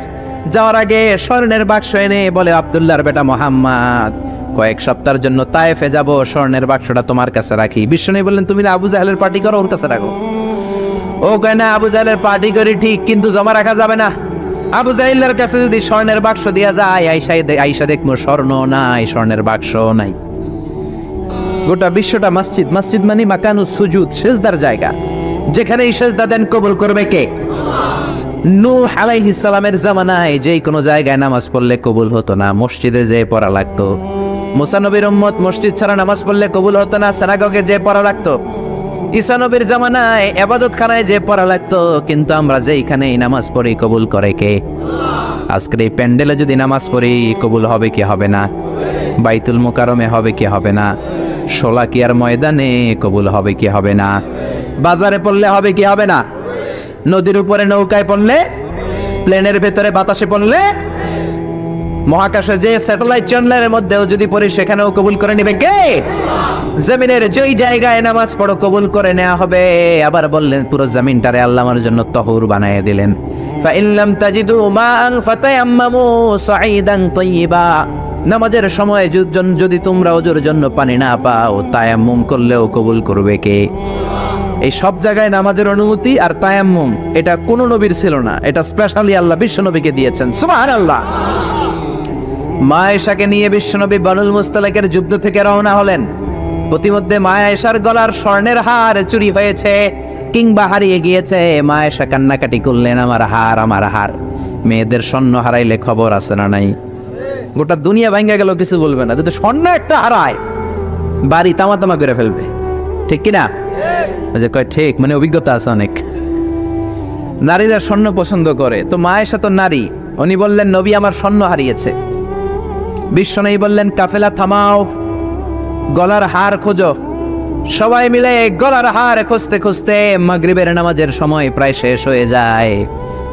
যাওয়ার আগে স্বর্ণের বাক্স এনে বলে, আব্দুল্লাহর বেটা মোহাম্মদ, কয়েক সপ্তাহের জন্য তায়েফে যাব, স্বর্ণের বাক্সটা তোমার কাছে রাখি। বিশ্বনবী বললেন, তুমি না আবু জাহেলের পার্টি করো, ওর কাছে রাখো। ও কয় না, আবু জাহেলের পার্টি করি ঠিক, কিন্তু জমা রাখা যাবে না। আবু জাহেলের কাছে যদি স্বর্ণের বাক্স দিয়া যায়, আইসা দেখবো স্বর্ণ নাই, স্বর্ণের বাক্স নাই। গোটা বিশ্বটা মসজিদ, মসজিদ মানে মাকানুস সুজুদ, সেজদার জায়গা, যেখানে এই সেজদা দেন কবুল করবে কে? নূহ আলাইহিস সালামের জামানায় যেই কোনো জায়গায় নামাজ পড়লে কবুল হতো না, মসজিদে যেয়ে পড়া লাগতো। মুসা নবীর উম্মত মসজিদ ছাড়া নামাজ পড়লে কবুল হতো না, সিনাগগে যেয়ে পড়া লাগতো। ঈসা নবীর জামানায় ইবাদতখানায় যেয়ে পড়া লাগতো। কিন্তু আমরা যেইখানেই নামাজ পড়ি কবুল করে কে? আজকের এই প্যান্ডেলে যদি নামাজ পড়ি কবুল হবে কি হবে না? বাইতুল মুকাররমে হবে কি হবে না? শোলাকিয়ার ময়দানে কবুল হবে কি হবে না? বাজারে পড়লে হবে কি হবে না? নদীর উপরে নৌকায় পড়লে, প্লেনের ভেতরে বাতাসে পড়লে, মহাকাশে যে স্যাটেলাইট চ্যানেলের মধ্যেও যদি পড়ি সেখানেও কবুল করে নেবে কে? জমিনের যেই জায়গায় নামাজ পড়ো কবুল করে নেওয়া হবে। আবার বললেন পুরো জমিনটারে আল্লাহ আমার জন্য তহুর বানিয়ে দিলেন। ফাইন লাম তাজিদু মাআন ফাতায়াম্মামু সাঈদান তাইয়্যিবা। নামাজের সময় যদি তোমরা ওজুর জন্য পানি না পাও, তায়াম্মুম করলেও কবুল করবে কে? এই সব জায়গায় নামাজের অনুমতি আর তায়াম্মুম, এটা কোন নবীর ছিল না, এটা স্পেশালি আল্লাহ বিশ্ব নবীকে দিয়েছেন। সুবহানাল্লাহ। মা আয়েশাকে নিয়ে বিশ্বনবী বানুল মুস্তালিকের যুদ্ধ থেকে রওনা হলেন। প্রতিমধ্যে মা আয়েশার গলার স্বর্ণের হার চুরি হয়েছে কিংবা হারিয়ে গিয়েছে। মা আয়েশা কান্নাকাটি করলেন, আমার হার, আমার হার। মেয়েদের স্বর্ণ হারাইলে খবর আছে না নাই? গোটা দুনিয়া ভাঙ্গা গেল, কিছু বলবে না। যদি স্বর্ণ একটা হারায়, বাড়ি তামা তামা করে ফেলবে, ঠিক কিনা? যে কয় ঠিক, মানে অভিজ্ঞতা আছে অনেক। নারীরা স্বর্ণ পছন্দ করে, তো মা আয়েশা তো নারী, উনি বললেন নবী আমার স্বর্ণ হারিয়েছে। বিশ্বনবী বললেন কাফেলা থামাও, গলার হার খোঁজো। সবাই মিলে গলার হার খুঁজতে খুঁজতে মাগরিবের নামাজের সময় প্রায় শেষ হয়ে যায়।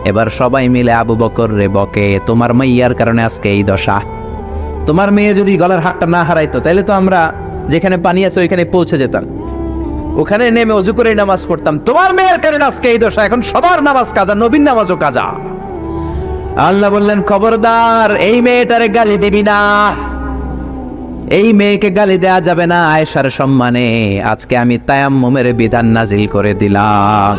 এবার সবাই মিলে আবু বকর রে বকে, তোমার মাইয়ার কারণে আজকে এই দশা। তোমার মেয়ে যদি গলার হারটা না হারাইতো, তাহলে তো আমরা যেখানে পানি আছে ওইখানে পৌঁছে যেতাম, ওখানে নেমে অজু করে নামাজ পড়তাম। তোমার মেয়ের কারণে আজকে এই দশা। এখন সবার নামাজ কাজা, নবীর নামাজও কাজা। আল্লাহ বললেন খবরদার, এই মেয়েটারে গালি দিবি না, এই মেয়েকে গালি দেয়া যাবে না। আয়েশার সম্মানে আজকে আমি তায়াম্মুমের বিধান নাজিল করে দিলাম।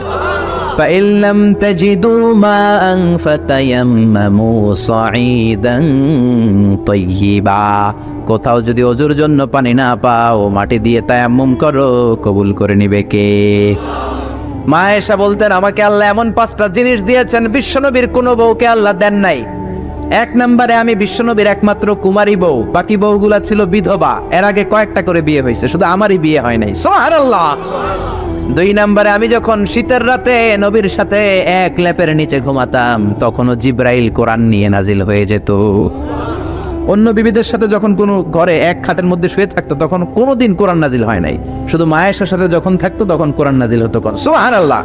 فَإِن لَّمْ تَجِدُوا مَاءً فَتَيَمَّمُوا صَعِيدًا طَيِّبًا। কোথাও যদি ওজুর জন্য পানি না পাও, মাটি দিয়ে তায়াম্মুম করো, কবুল করে নিবে কে? মা আয়েশা বলতেন, আমাকে আল্লাহ এমন 5টা জিনিস দিয়েছেন বিশ্বনবীর কোনো বউকে আল্লাহ দেন নাই। 1 নম্বরে আমি বিশ্বনবীর একমাত্র কুমারী বউ, বাকি বউগুলা ছিল বিধবা। এর আগে কয়েকটা করে বিয়ে হয়েছে, শুধু আমারই বিয়ে হয় নাই। সুবহানাল্লাহ। 2 নম্বরে আমি যখন শীতের রাতে নবীর সাথে এক লেপের নিচে ঘুমাতাম, তখনও জিব্রাইল কোরআন নিয়ে নাজিল হয়ে যেত। অন্য বিবিদের সাথে যখন কোনো ঘরে এক খাটের মধ্যে শুয়ে থাকতো, তখন কোনোদিন কোরআন নাজিল হয় নাই। শুধু মা আয়েশার সাথে যখন থাকতো তখন কোরআন নাজিল হতো। সুবহানাল্লাহ।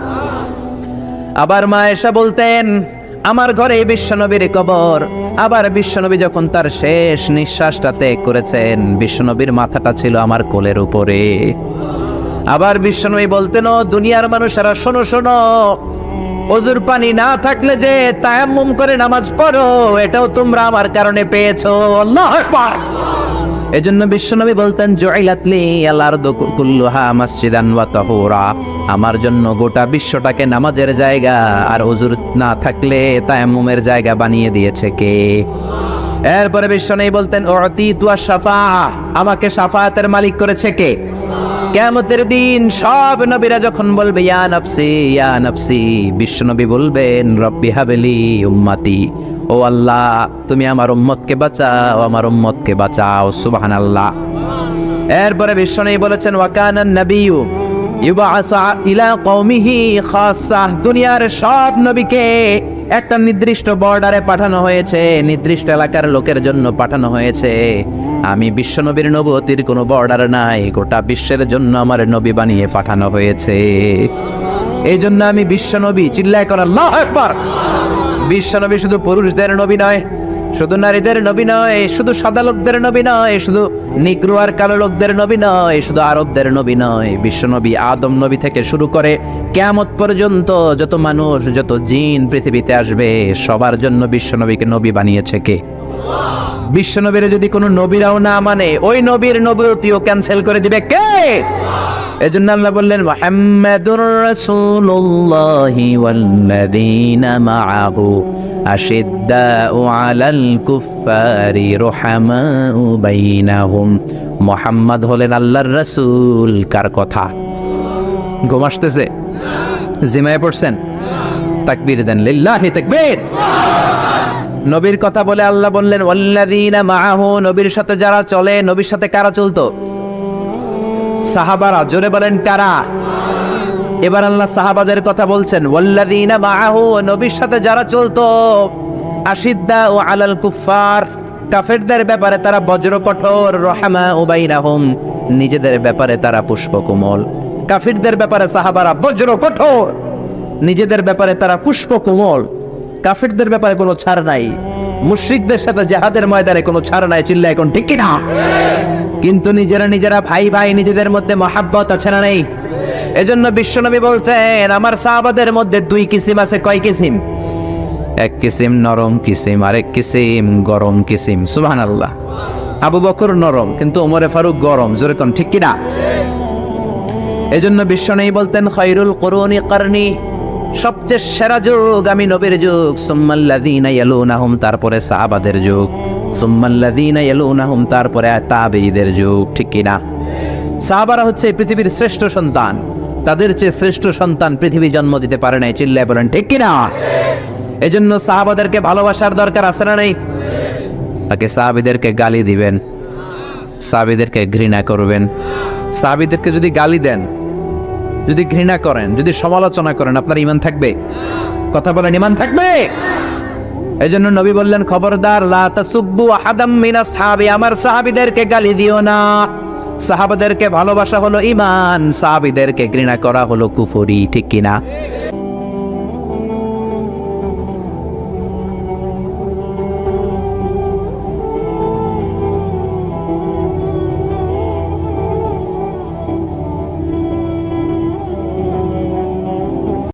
আবার মা আয়েশা বলতেন, আমার ঘরে বিশ্বনবীর কবর। আবার বিশ্বনবী যখন তার শেষ নিঃশ্বাসটা ত্যাগ করেছেন, বিশ্বনবীর মাথাটা ছিল আমার কোলের উপরে। আবার বিশ্বনবী বলতেন, ও দুনিয়ার মানুষেরা শোনো শোনো, ওজুর পানি না থাকলে যে তায়াম্মুম করে নামাজ পড়ো, এটাও তোমরা আমার কারণে পেয়েছো। আল্লাহু আকবার। এজন্য বিশ্বনবী বলতেন, জুইলাত লি আল আরদু কুল্লুহা মাসজিদান ওয়া তাহুরা। আমার জন্য গোটা বিশ্বটাকে নামাজের জায়গা আর ওজুর না থাকলে তায়াম্মুমের জায়গা বানিয়ে দিয়েছে কে? এরপরে বিশ্বনবী বলতেন, উতিতু আশ-শাফাআহ। আমাকে শাফায়াতের মালিক করেছে কে? কিয়ামতের দিন সব নবীরা যখন বলবে ইয়া নাফসি ইয়া নাফসি, বিশ্বনবী বলবেন রব্বি হাবলি উম্মতি। ও আল্লাহ, তুমি আমার উম্মতকে বাঁচাও, আমার উম্মতকে বাঁচাও। সুবহানাল্লাহ। এরপরে বিশ্বনবী বলেছেন, ওয়া কানান নাবিয়্যু ইউবআসু ইলা কওমিহি খাসসাহ। দুনিয়ার সব নবীকে একটা নির্দিষ্ট বর্ডারে পাঠানো হয়েছে, নির্দিষ্ট এলাকার লোকের জন্য পাঠানো হয়েছে। আমি বিশ্বনবীর নবুয়তির কোনো বর্ডার নাই, গোটা বিশ্বের জন্য আমার নবী বানিয়ে পাঠানো হয়েছে। এই জন্য আমি বিশ্বনবী। চিল্লায় কর আল্লাহু আকবার। বিশ্বনবী শুধু পুরুষদের নবী নয়, শুধু নারীদের নবী নয়, শুধু সাদা লোকদের নবী নয়, শুধু নিগ্রো আর কালো লোকদের নবী নয়, শুধু আরবদের নবী নয়। বিশ্বনবী আদম নবী থেকে শুরু করে কিয়ামত পর্যন্ত যত মানুষ, যত জিন পৃথিবীতে আসবে, সবার জন্য বিশ্বনবীকে নবী বানিয়েছে কে? বিশ্বনবীর যদি কোনো নবীরাও না মানে ওই নবীর নবুয়তিও ক্যান্সেল করে দিবে কে? এজন্য আল্লাহ বললেন মুহাম্মাদুর রাসূলুল্লাহি ওয়াল্লাযীনা মাআহু আশিদ্দাউ আলাল কুফফারি রুহামাউ বাইনাহুম। মুহাম্মদ হলেন আল্লাহর রাসূল। কার কথা? ঘুম আসতেছে? জিমায় পড়ছেন? তাকবীর দেন, লিল্লাহি তাকবীর। নবীর কথা বলে আল্লাহ বললেন ওয়াল্লাযীনা মাআহু, নবীর সাথে যারা চলে। নবীর সাথে কারা চলতো? সাহাবারা। জোরে বলেন কারা? এবার আল্লাহ সাহাবাদের কথা বলছেন ওয়াল্লাযীনা মাআহু, নবীর সাথে যারা চলতো। আশিদ্দাউ আলাল কুফফার, কাফেরদের ব্যাপারে তারা বজ্র কঠোর। রহমাউ বাইনাহুম, নিজেদের ব্যাপারে তারা পুষ্পকোমল। কাফিরদের ব্যাপারে সাহাবারা বজ্র কঠোর, নিজেদের ব্যাপারে তারা পুষ্পকোমল। কাফিরদের ব্যাপারে কোনো ছাড় নাই, মুশরিকদের সাথে জিহাদের ময়দানে কোনো ছাড় নাই। চিল্লা এখন ঠিক কি না? কিন্তু নিজেরা ভাই ভাই, নিজেদের মধ্যে মহাব্বত আছে না নেই? এজন্য বিশ্বনবী বলতেন আমার সাহাবাদের মধ্যে দুই কিসিম আছে। কয় কিসিম? এক কিসিম নরম কিসিম, আরেক কিসিম গরম কিসিম। সুবহানাল্লাহ। আবু বকর নরম, কিন্তু ওমরে ফারুক গরম। জোরে কোন ঠিক কি না? এজন্য বিশ্বনবী বলতেন খায়রুল কুরুনি কারনি, সবচেয়ে সেরা যুগ আমি নবীর যুগ। সুম্মাল্লাযীনা ইয়ালুনাহুম, তারপরে সাহাবাদের যুগ। সুম্মাল্লাযীনা ইয়ালুনাহুম, তারপরে তাবেঈদের যুগ। ঠিক কি না? সাহাবারা হচ্ছে পৃথিবীর শ্রেষ্ঠ সন্তান, তাদের চেয়ে শ্রেষ্ঠ সন্তান পৃথিবী জন্ম দিতে পারে নাই। চিল্লায় বলেন ঠিক কি না? এজন্য সাহাবাদেরকে ভালোবাসার দরকার আছে না নেই? তাকে সাহাবীদেরকে গালি দিবেন, সাহাবীদেরকে ঘৃণা করবেন। সাহাবীদেরকে যদি গালি দেন, যদি ঘৃণা করেন, যদি সমালোচনা করেন, আপনার ঈমান থাকবে? কথা বলেন, ঈমান থাকবে? এজন্য নবী বললেন খবরদার, লা তাসুব্বু আহাদাম মিনাস সাহাবী, আমার সাহাবীদেরকে গালি দিও না। সাহাবাদেরকে ভালোবাসা হলো ঈমান, সাহাবীদেরকে ঘৃণা করা হলো কুফরি। ঠিক কি না?